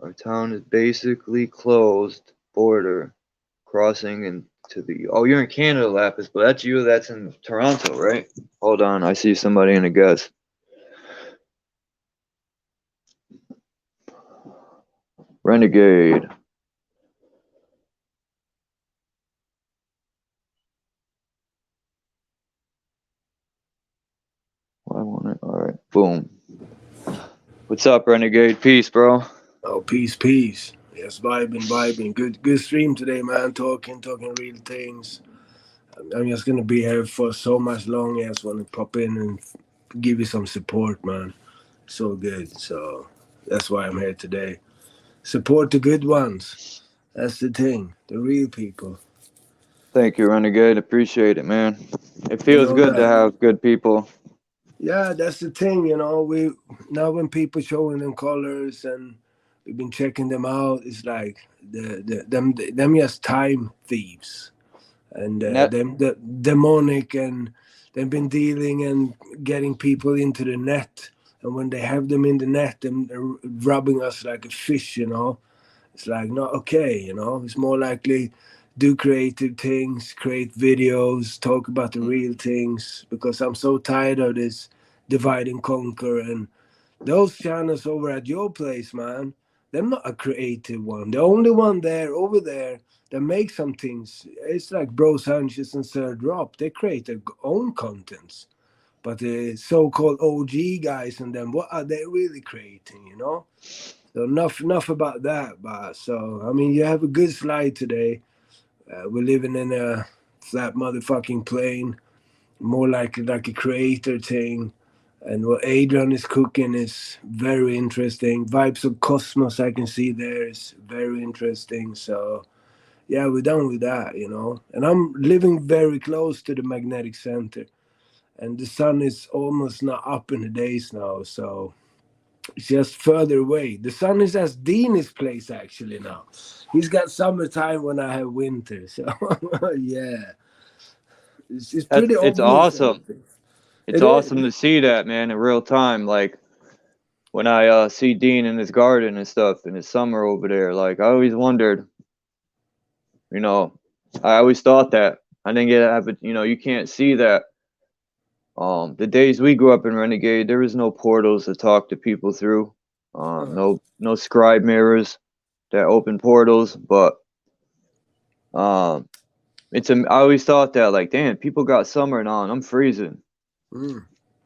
Speaker 1: Our town is basically closed border crossing into the, oh, you're in Canada, Lapis, but that's you, that's in Toronto, right? Hold on, I see somebody in a guest. Renegade. I want it. All right, boom. What's up, Renegade? Peace, bro.
Speaker 11: Oh, peace. Yes, vibing. Good stream today, man. Talking real things. I'm just gonna be here for so much long. I just want to pop in and give you some support, man. So good. So that's why I'm here today. Support the good ones. That's the thing. The real people.
Speaker 1: Thank you, Renegade. Appreciate it, man. It
Speaker 11: You
Speaker 1: feels
Speaker 11: know
Speaker 1: good to
Speaker 11: that.
Speaker 1: have good people.
Speaker 11: Yeah, that's the thing. You know, we now when people showing them colors and we've been checking them out, it's like them just time thieves. And
Speaker 1: Net.
Speaker 11: them the demonic, and they've been dealing and getting people into the net, and when they have them in the net, they're rubbing us like a fish, you know. It's like, not okay, you know. It's more likely do creative things, create videos, talk about the real things, because I'm so tired of this divide and conquer. And those channels over at your place, man, they're not a creative one. The only one there over there that makes some things, it's like Bro Sanchez and Sir Drop. They create their own contents. But the so-called OG guys and them, what are they really creating, you know? So enough about that. But so I mean, you have a good slide today. We're living in a flat motherfucking plane, more like a creator thing. And what Adrian is cooking is very interesting. Vibes of Cosmos I can see there is very interesting. So yeah, we're done with that, you know. And I'm living very close to the magnetic center, and the sun is almost not up in the days now, so it's just further away. The sun is at Dean's place actually now. He's got summertime when I have winter, so yeah, it's pretty
Speaker 1: It's
Speaker 11: obvious.
Speaker 1: awesome. It's
Speaker 11: It is.
Speaker 1: awesome to see that, man, in real time. Like when I see Dean in his garden and stuff in his summer over there, like I always wondered, you know, I always thought that. I didn't get to have it, you know, you can't see that. The days we grew up in Renegade, there was no portals to talk to people through. No scribe mirrors that open portals, but um I always thought that, like, damn, people got summer now and I'm freezing.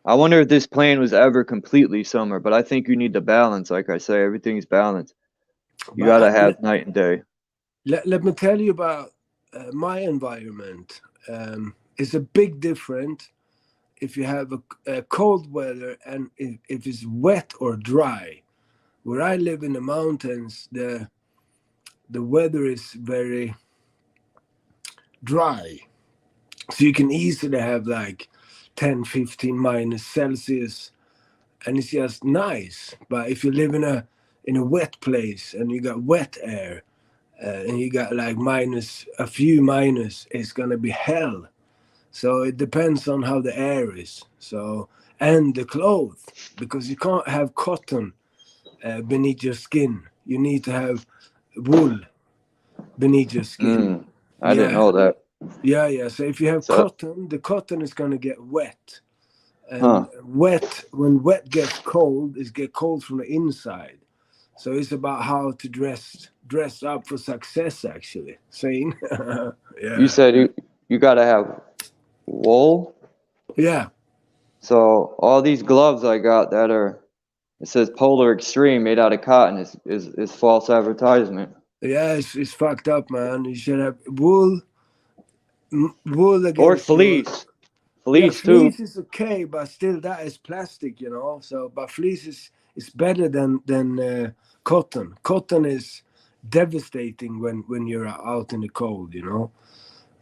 Speaker 1: I wonder if this plane was ever completely summer, but I think you need the balance. Like I say, everything's balanced. You gotta have night and day.
Speaker 11: Let me tell you about my environment. It's a big difference if you have a cold weather and if it's wet or dry. Where I live in the mountains, the weather is very dry, so you can easily have like 10, 15 minus Celsius, and it's just nice. But if you live in a wet place and you got wet air, and you got like minus a few minus, it's gonna be hell. So it depends on how the air is. So, and the clothes, because you can't have cotton beneath your skin. You need to have wool beneath your skin.
Speaker 1: I didn't know that.
Speaker 11: Yeah. So if you have cotton, the cotton is gonna get wet, and when wet gets cold, it get cold from the inside. So it's about how to dress up for success. Actually, saying. Yeah.
Speaker 1: You said you gotta have wool.
Speaker 11: Yeah.
Speaker 1: So all these gloves I got that are, it says Polar Extreme made out of cotton is false advertisement.
Speaker 11: Yeah, it's fucked up, man. You should have wool against
Speaker 1: or fleece. Fleece too.
Speaker 11: Fleece is okay, but still that is plastic, you know. So, but fleece is better than cotton. Cotton is devastating when you're out in the cold, you know.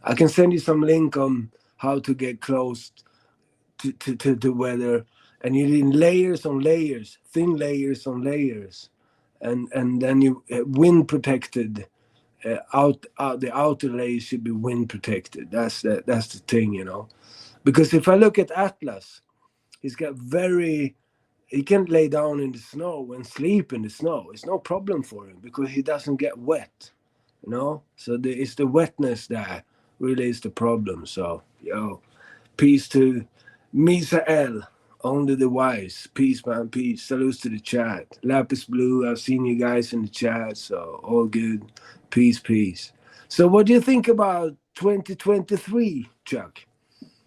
Speaker 11: I can send you some link on how to get close to the weather, and you need layers on layers, thin layers on layers, and then you wind protected. Out the outer layer should be wind protected. That's the thing, you know. Because if I look at Atlas, he can lay down in the snow and sleep in the snow. It's no problem for him because he doesn't get wet, you know. So it's the wetness that really is the problem. So peace to Misael, only the wise. Peace, man, peace. Salutes to the chat. Lapis Blue, I've seen you guys in the chat, so all good. Peace, peace. So what do you think about 2023, Chuck?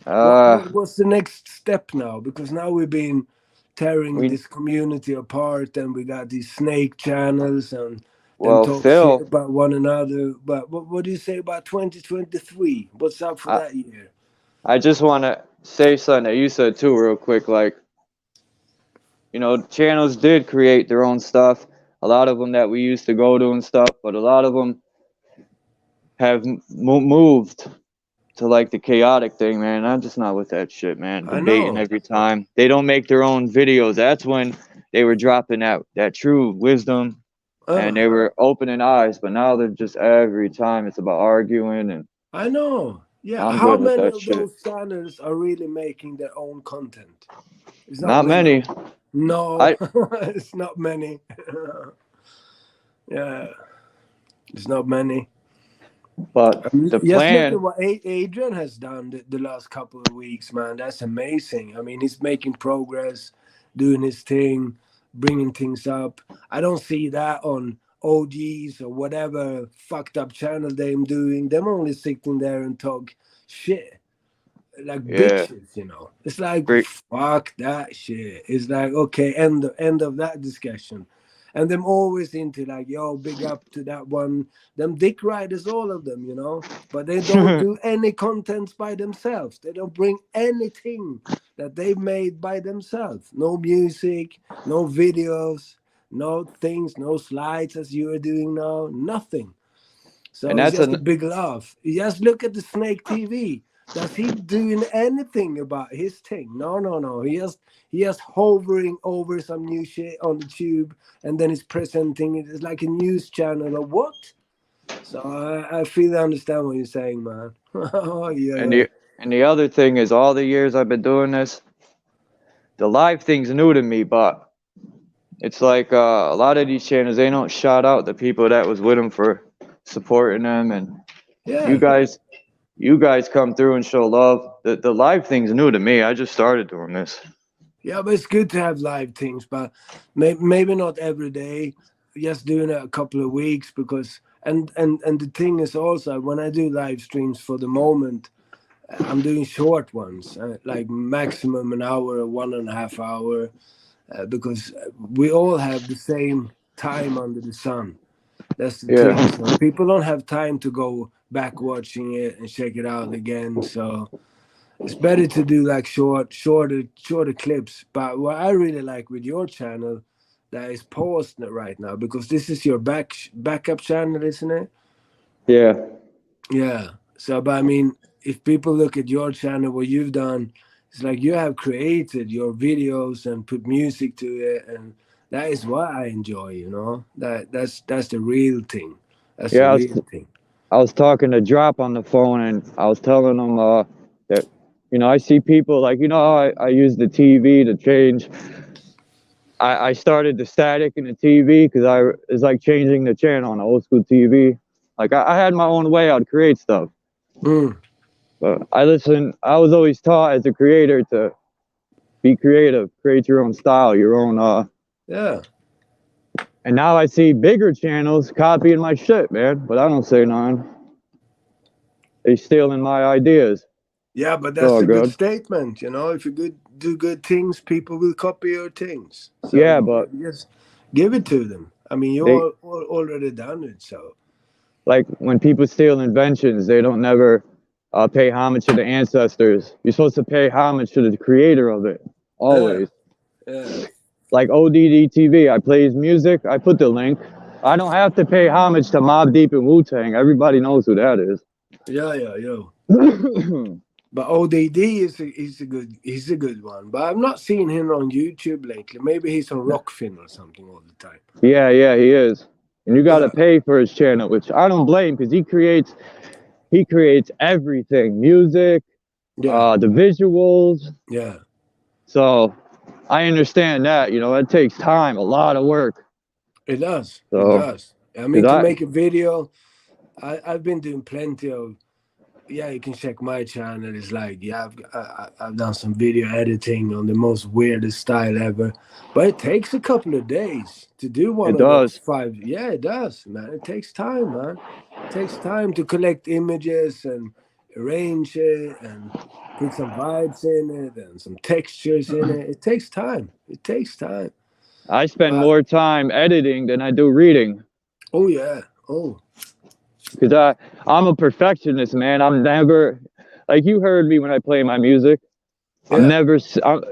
Speaker 11: What's the next step now? Because now we've been tearing this community apart, and we got these snake channels and then talk shit about one another. But what do you say about 2023? What's up for that year?
Speaker 1: I just want to say something that you said too, real quick. Like, you know, channels did create their own stuff. A lot of them that we used to go to and stuff, but a lot of them have moved to like the chaotic thing, man. I'm just not with that shit, man. Debating every time. They don't make their own videos. That's when they were dropping that true wisdom and they were opening eyes, but now they're just every time it's about arguing and
Speaker 11: I know. Yeah.
Speaker 1: I'm
Speaker 11: How
Speaker 1: good with
Speaker 11: many
Speaker 1: that
Speaker 11: of
Speaker 1: shit.
Speaker 11: those channels are really making their own content? It's
Speaker 1: not many.
Speaker 11: No, it's not many. Yeah. It's not many.
Speaker 1: But the plan.
Speaker 11: Look at what Adrian has done the last couple of weeks, man. That's amazing. I mean, he's making progress, doing his thing, bringing things up. I don't see that on OGs or whatever fucked up channel they're doing. Them only sitting there and talk shit like bitches, you know. It's like fuck that shit. It's like okay, end of that discussion. And them always into like, yo, big up to that one. Them dick riders, all of them, you know. But they don't do any contents by themselves. They don't bring anything that they've made by themselves. No music, no videos, no things, no slides as you are doing now. Nothing. So
Speaker 1: And
Speaker 11: it's
Speaker 1: that's
Speaker 11: just a
Speaker 1: an
Speaker 11: big laugh. Just look at the Snake TV. Does he doing anything about his thing? No, no, no. He just hovering over some new shit on the tube, and then he's presenting it as like a news channel or what? So I feel I understand what you're saying, man. Oh yeah,
Speaker 1: and
Speaker 11: yeah.
Speaker 1: the other thing is, all the years I've been doing this, the live thing's new to me, but it's like a lot of these channels, they don't shout out the people that was with them for supporting them, and you
Speaker 11: Yeah.
Speaker 1: guys come through and show love. The live thing's new to me. I just started doing this.
Speaker 11: Yeah, but it's good to have live things, but maybe not every day. Just doing it a couple of weeks because and the thing is also when I do live streams for the moment, I'm doing short ones, like maximum an hour or 1.5 hour, because we all have the same time under the sun. That's the thing.
Speaker 1: Yeah.
Speaker 11: So people don't have time to go back watching it and check it out again. So it's better to do like shorter clips. But what I really like with your channel that is paused right now because this is your backup channel, isn't it?
Speaker 1: Yeah.
Speaker 11: Yeah. So, but I mean, if people look at your channel, what you've done, it's like you have created your videos and put music to it, and that is what I enjoy. You know, that's the real thing. That's the
Speaker 1: Yeah,
Speaker 11: real thing.
Speaker 1: I was talking to Drop on the phone, and I was telling him that, I see people like, how I use the TV to change. I started the static in the TV because it's like changing the channel on an old school TV. Like I had my own way I'd create stuff.
Speaker 11: Mm.
Speaker 1: But I was always taught as a creator to be creative, create your own style, your own.
Speaker 11: Yeah.
Speaker 1: And now I see bigger channels copying my shit, man. But I don't say nothing. They stealing my ideas.
Speaker 11: Yeah, but
Speaker 1: It's
Speaker 11: that's
Speaker 1: all
Speaker 11: a good
Speaker 1: good.
Speaker 11: statement. You know, if you do good things, people will copy your things. So
Speaker 1: Yeah, but
Speaker 11: just give it to them. I mean, you
Speaker 1: they
Speaker 11: already done it. So
Speaker 1: like when people steal inventions, they don't never pay homage to the ancestors. You're supposed to pay homage to the creator of it, always.
Speaker 11: yeah.
Speaker 1: Like ODD TV, I play his music. I put the link. I don't have to pay homage to Mobb Deep and Wu-Tang. Everybody knows who that is.
Speaker 11: Yeah. But ODD he's a good one. But I'm not seeing him on YouTube lately. Maybe he's on Rockfin or something all the time.
Speaker 1: Yeah, he is. And you gotta pay for his channel, which I don't blame because he creates everything, music, the visuals.
Speaker 11: Yeah.
Speaker 1: So I understand that. It takes time, a lot of work.
Speaker 11: It does.
Speaker 1: So,
Speaker 11: it does. I mean, to make a video, I've been doing plenty of. Yeah, you can check my channel. It's like, yeah, I've done some video editing on the most weirdest style ever. But it takes a couple of days to do one of those 5. Yeah, it does, man. It takes time, man. It takes time to collect images and arrange it and put some vibes in it and some textures in it. It takes time. It takes time.
Speaker 1: I spend more time editing than I do reading.
Speaker 11: Oh, yeah. Oh.
Speaker 1: Because I'm a perfectionist, man. I'm never, like you heard me when I play my music. Yeah.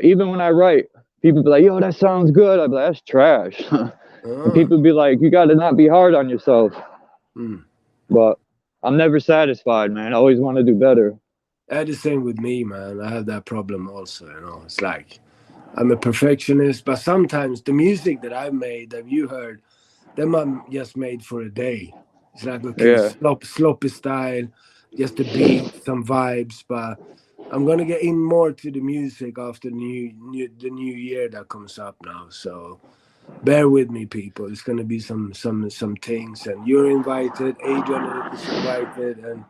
Speaker 1: Even when I write, people be like, yo, that sounds good. I'm like, that's trash. And people be like, you got to not be hard on yourself. But I'm never satisfied, man. I always want to do better.
Speaker 11: The same with me, man. I have that problem also, It's like, I'm a perfectionist, but sometimes the music that I've made, that you heard, them I'm just made for a day. It's like, okay, sloppy style, just a beat, some vibes, but I'm gonna get in more to the music after the new year that comes up now. So bear with me, people. It's gonna be some things, and you're invited. Adrian is invited, and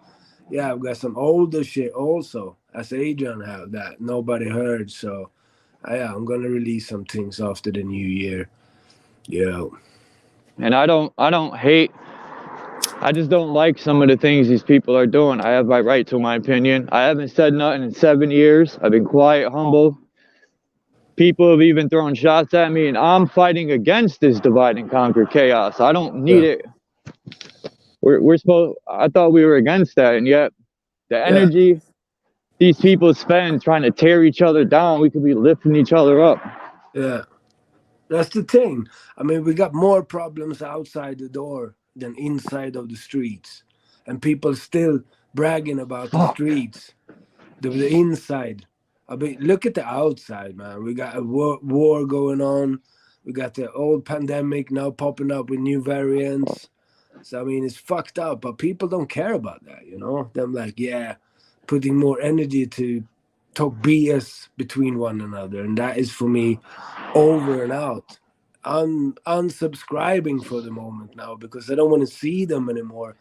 Speaker 11: yeah, I've got some older shit also, as Adrian have that nobody heard. So yeah, I'm gonna release some things after the new year. Yeah.
Speaker 1: And I don't hate. I just don't like some of the things these people are doing. I have my right to my opinion. I haven't said nothing in 7 years. I've been quiet, humble. People have even thrown shots at me, and I'm fighting against this divide and conquer chaos. I don't need it. We're supposed. I thought we were against that, and yet the energy these people spend trying to tear each other down, we could be lifting each other up.
Speaker 11: Yeah, that's the thing. I mean, we got more problems outside the door than inside of the streets, and people still bragging about the streets, the inside. I mean, look at the outside, man. We got a war going on. We got the old pandemic now popping up with new variants. So I mean, it's fucked up, but people don't care about that, you know. Them like, yeah, putting more energy to talk BS between one another, and that is for me over and out. I'm unsubscribing for the moment now because I don't want to see them anymore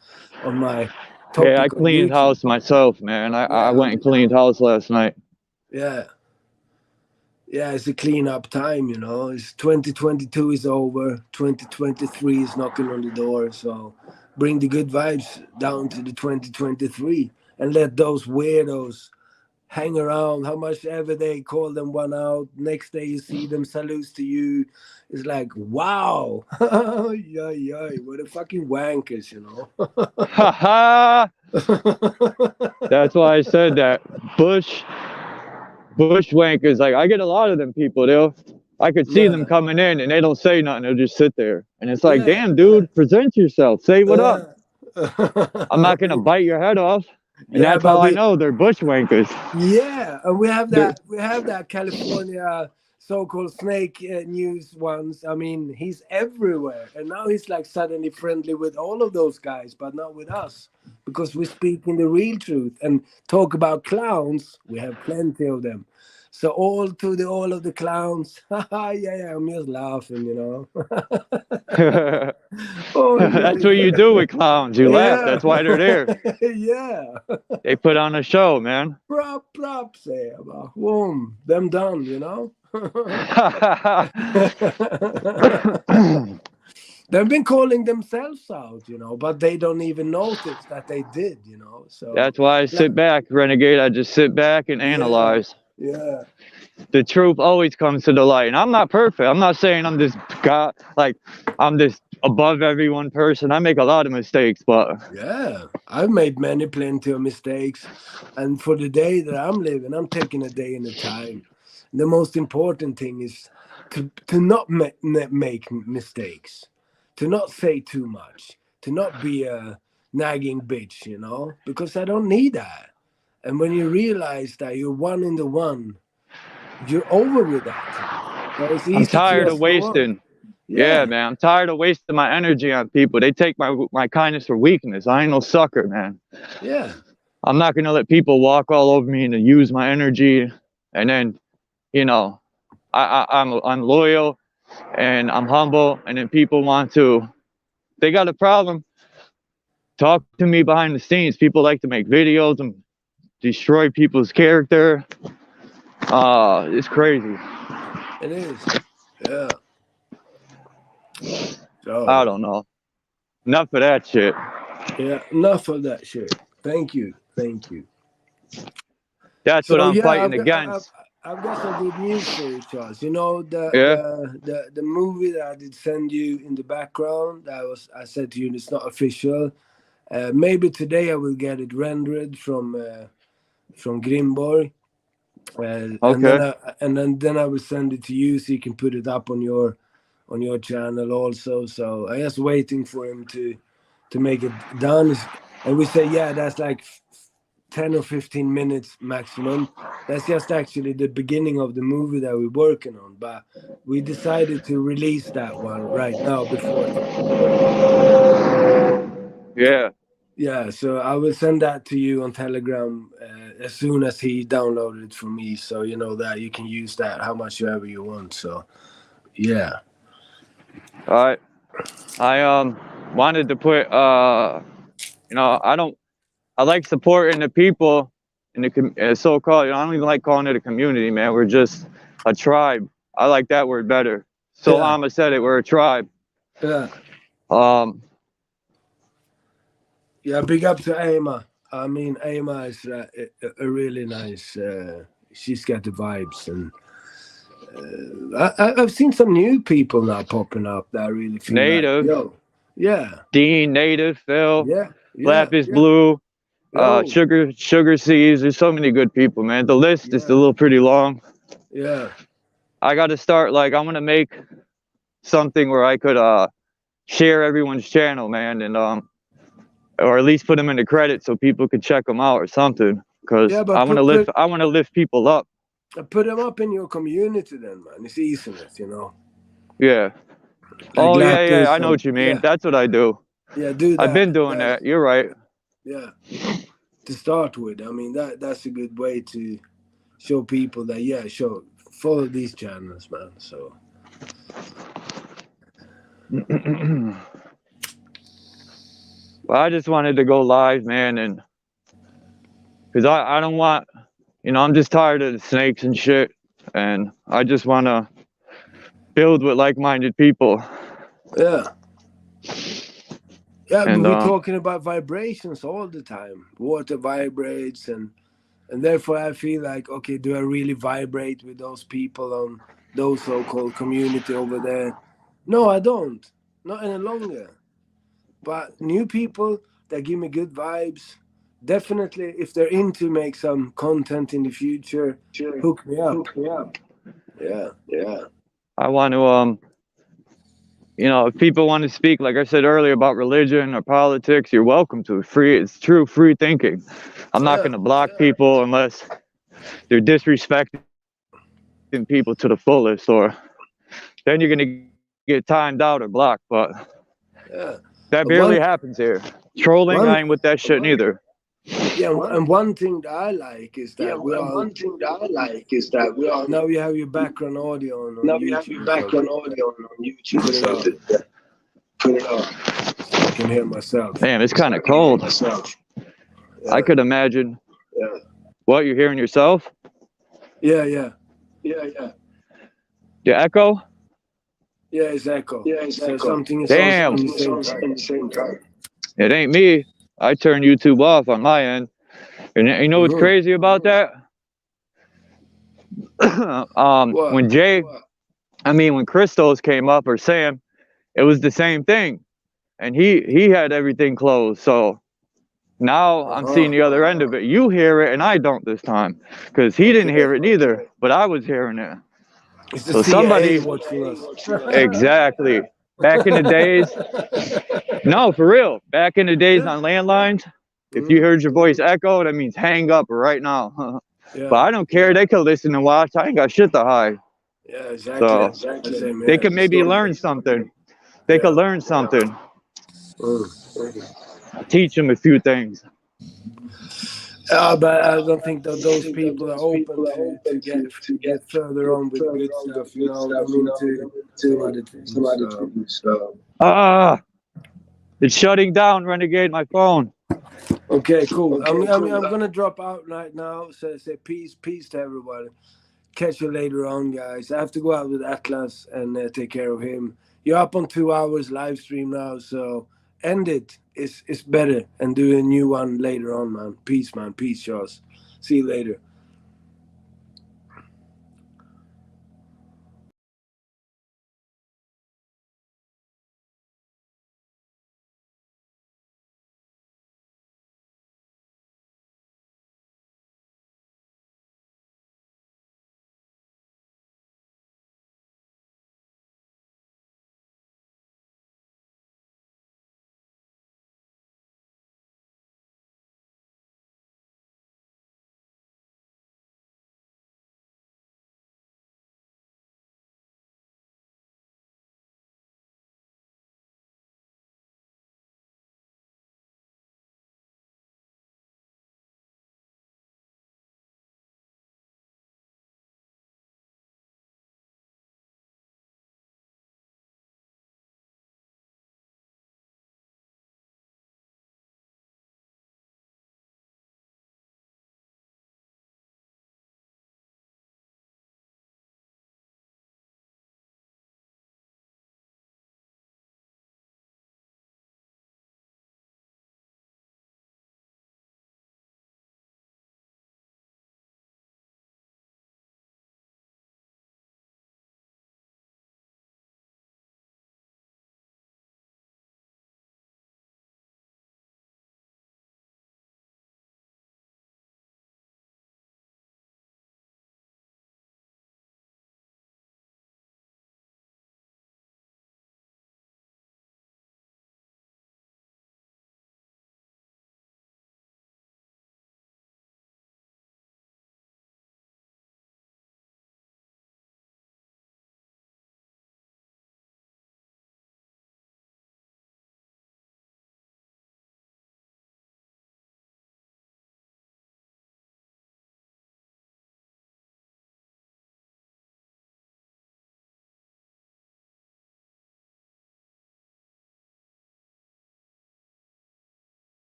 Speaker 11: on my
Speaker 1: Yeah, I
Speaker 11: topic on
Speaker 1: cleaned
Speaker 11: YouTube.
Speaker 1: house myself, man. I went and cleaned house last night.
Speaker 11: Yeah. Yeah, it's a cleanup time, you know. It's 2022 is over. 2023 is knocking on the door. So bring the good vibes down to the 2023 and let those weirdos hang around. How much ever they call them one out. Next day you see them, salutes to you. It's like, wow. Yeah, what a fucking wankers, you know.
Speaker 1: Ha ha! That's why I said that. Bushwankers, like I get a lot of them people. I could see them coming in and they don't say nothing. They'll just sit there, and it's like, damn, dude, present yourself. Say what up. I'm not gonna bite your head off, and that's how I know they're bushwankers.
Speaker 11: Yeah, and we have that California so-called snake news ones. I mean, he's everywhere, and now he's like suddenly friendly with all of those guys, but not with us because we speak in the real truth and talk about clowns. We have plenty of them. So all of the clowns. Yeah, I'm just laughing, you know.
Speaker 1: That's what you do with clowns. You laugh. That's why they're there.
Speaker 11: Yeah.
Speaker 1: They put on a show, man.
Speaker 11: Prop, say about boom, them done, you know. They've been calling themselves out, you know, but they don't even notice that they did, you know. So
Speaker 1: that's why I sit back, Renegade. I just sit back and analyze.
Speaker 11: Yeah.
Speaker 1: The truth always comes to the light, and I'm not perfect. I'm not saying I'm this god, like I'm this above everyone person. I make a lot of mistakes, but
Speaker 11: yeah, I've made plenty of mistakes, and for the day that I'm living, I'm taking a day in a time. The most important thing is to not make mistakes, to not say too much, to not be a nagging bitch, you know, because I don't need that. And when you realize that you're one in the one, you're over with that. So it's easy
Speaker 1: I'm tired
Speaker 11: to
Speaker 1: of wasting. Yeah, man, I'm tired of wasting my energy on people. They take my kindness for weakness. I ain't no sucker, man.
Speaker 11: Yeah.
Speaker 1: I'm not gonna let people walk all over me and use my energy, and then, you know, I'm loyal and I'm humble, and then people they got a problem. Talk to me behind the scenes. People like to make videos and destroy people's character. It's crazy.
Speaker 11: It is. Yeah. So,
Speaker 1: I don't know. Enough of that shit.
Speaker 11: Yeah, enough of that shit. Thank you.
Speaker 1: That's what I'm fighting against.
Speaker 11: I've got some good news for you, Charles. You know the movie that I did send you in the background. I said to you, it's not official. Maybe today I will get it rendered from Grimborg.
Speaker 1: Okay.
Speaker 11: And then I will send it to you so you can put it up on your channel also. So I just waiting for him to make it done. And we say, yeah, that's like 10 or 15 minutes maximum. That's just actually the beginning of the movie that we're working on. But we decided to release that one right now before.
Speaker 1: Yeah.
Speaker 11: Yeah, so I will send that to you on Telegram as soon as he downloaded it for me. So you know that you can use that how much ever you want. So, yeah.
Speaker 1: All right. I wanted to put you know, I like supporting the people in the so-called, you know, I don't even like calling it a community, man. We're just a tribe. I like that word better. So Amma said it, we're a tribe.
Speaker 11: Yeah. Yeah, big up to Ama. I mean, Ama is a really nice. She's got the vibes, and I've seen some new people now popping up that I really feel
Speaker 1: Native,
Speaker 11: like, yo, yeah,
Speaker 1: Dean, Native, Phil,
Speaker 11: yeah, yeah,
Speaker 1: Lapis
Speaker 11: yeah,
Speaker 1: Blue,
Speaker 11: yo,
Speaker 1: Sugar Seas. There's so many good people, man. The list is a little pretty long.
Speaker 11: yeah.
Speaker 1: I got to start, like, I'm gonna make something where I could share everyone's channel, man, and or at least put them in the credits so people could check them out or something. Because
Speaker 11: Yeah, but
Speaker 1: I want to lift people up.
Speaker 11: put them up in your community then, man. It's easiness, you know.
Speaker 1: Yeah.
Speaker 11: Like
Speaker 1: Oh yeah,
Speaker 11: Lapis
Speaker 1: I know what you mean.
Speaker 11: yeah.
Speaker 1: That's what I do.
Speaker 11: Yeah, do that.
Speaker 1: I've been doing that. You're right.
Speaker 11: Yeah. To start with, I mean that's a good way to show people that follow these channels, man. So.
Speaker 1: Well, I just wanted to go live, man, and because I don't want, I'm just tired of the snakes and shit, and I just want to build with like-minded people.
Speaker 11: Yeah. Yeah,
Speaker 1: and,
Speaker 11: but we're talking about vibrations all the time. Water vibrates, and therefore I feel like, okay, do I really vibrate with those people on those so-called community over there? No, I don't. Not any longer. But new people that give me good vibes, definitely, if they're into make some content in the future, hook me up. Yeah.
Speaker 1: I want to, if people want to speak, like I said earlier, about religion or politics, you're welcome to. It's true free thinking. I'm not going to block people unless they're disrespecting people to the fullest, or then you're going to get timed out or blocked. But that barely happens here. Trolling, I ain't with that shit neither.
Speaker 11: Yeah, and one thing that I like is that now you have your background audio on YouTube. Put it on. I can hear myself.
Speaker 1: Damn, it's kind of cold.
Speaker 11: Yeah.
Speaker 1: I could imagine.
Speaker 11: Yeah.
Speaker 1: What, you're hearing yourself?
Speaker 11: Yeah.
Speaker 1: The echo?
Speaker 11: Yeah, it's echo. So something is
Speaker 1: damn.
Speaker 11: on the same time.
Speaker 1: It ain't me. I turn YouTube off on my end. And you know what's crazy about that? When Christos came up, or Sam, it was the same thing. And he had everything closed. So now I'm seeing the other end of it. You hear it and I don't this time. Because he didn't hear it neither, but I was hearing it.
Speaker 11: It's the CIA watching us.
Speaker 1: Exactly. Back in the days. No, for real. Back in the days on landlines, if you heard your voice echo, that means hang up right now. But I don't care. They could listen and watch. I ain't got shit to hide.
Speaker 11: Yeah, exactly.
Speaker 1: So they could maybe learn something. They could learn something. Teach them a few things.
Speaker 11: But I don't think that those people are open to get further on with good stuff, I'm into some other things.
Speaker 1: It's shutting down, Renegade, my phone.
Speaker 11: Okay, cool. I'm gonna drop out right now. So say peace to everybody. Catch you later on, guys. I have to go out with Atlas and take care of him. You're up on 2 hours live stream now, so end it. It's better, and do a new one later on, man. Peace, Charles. See you later.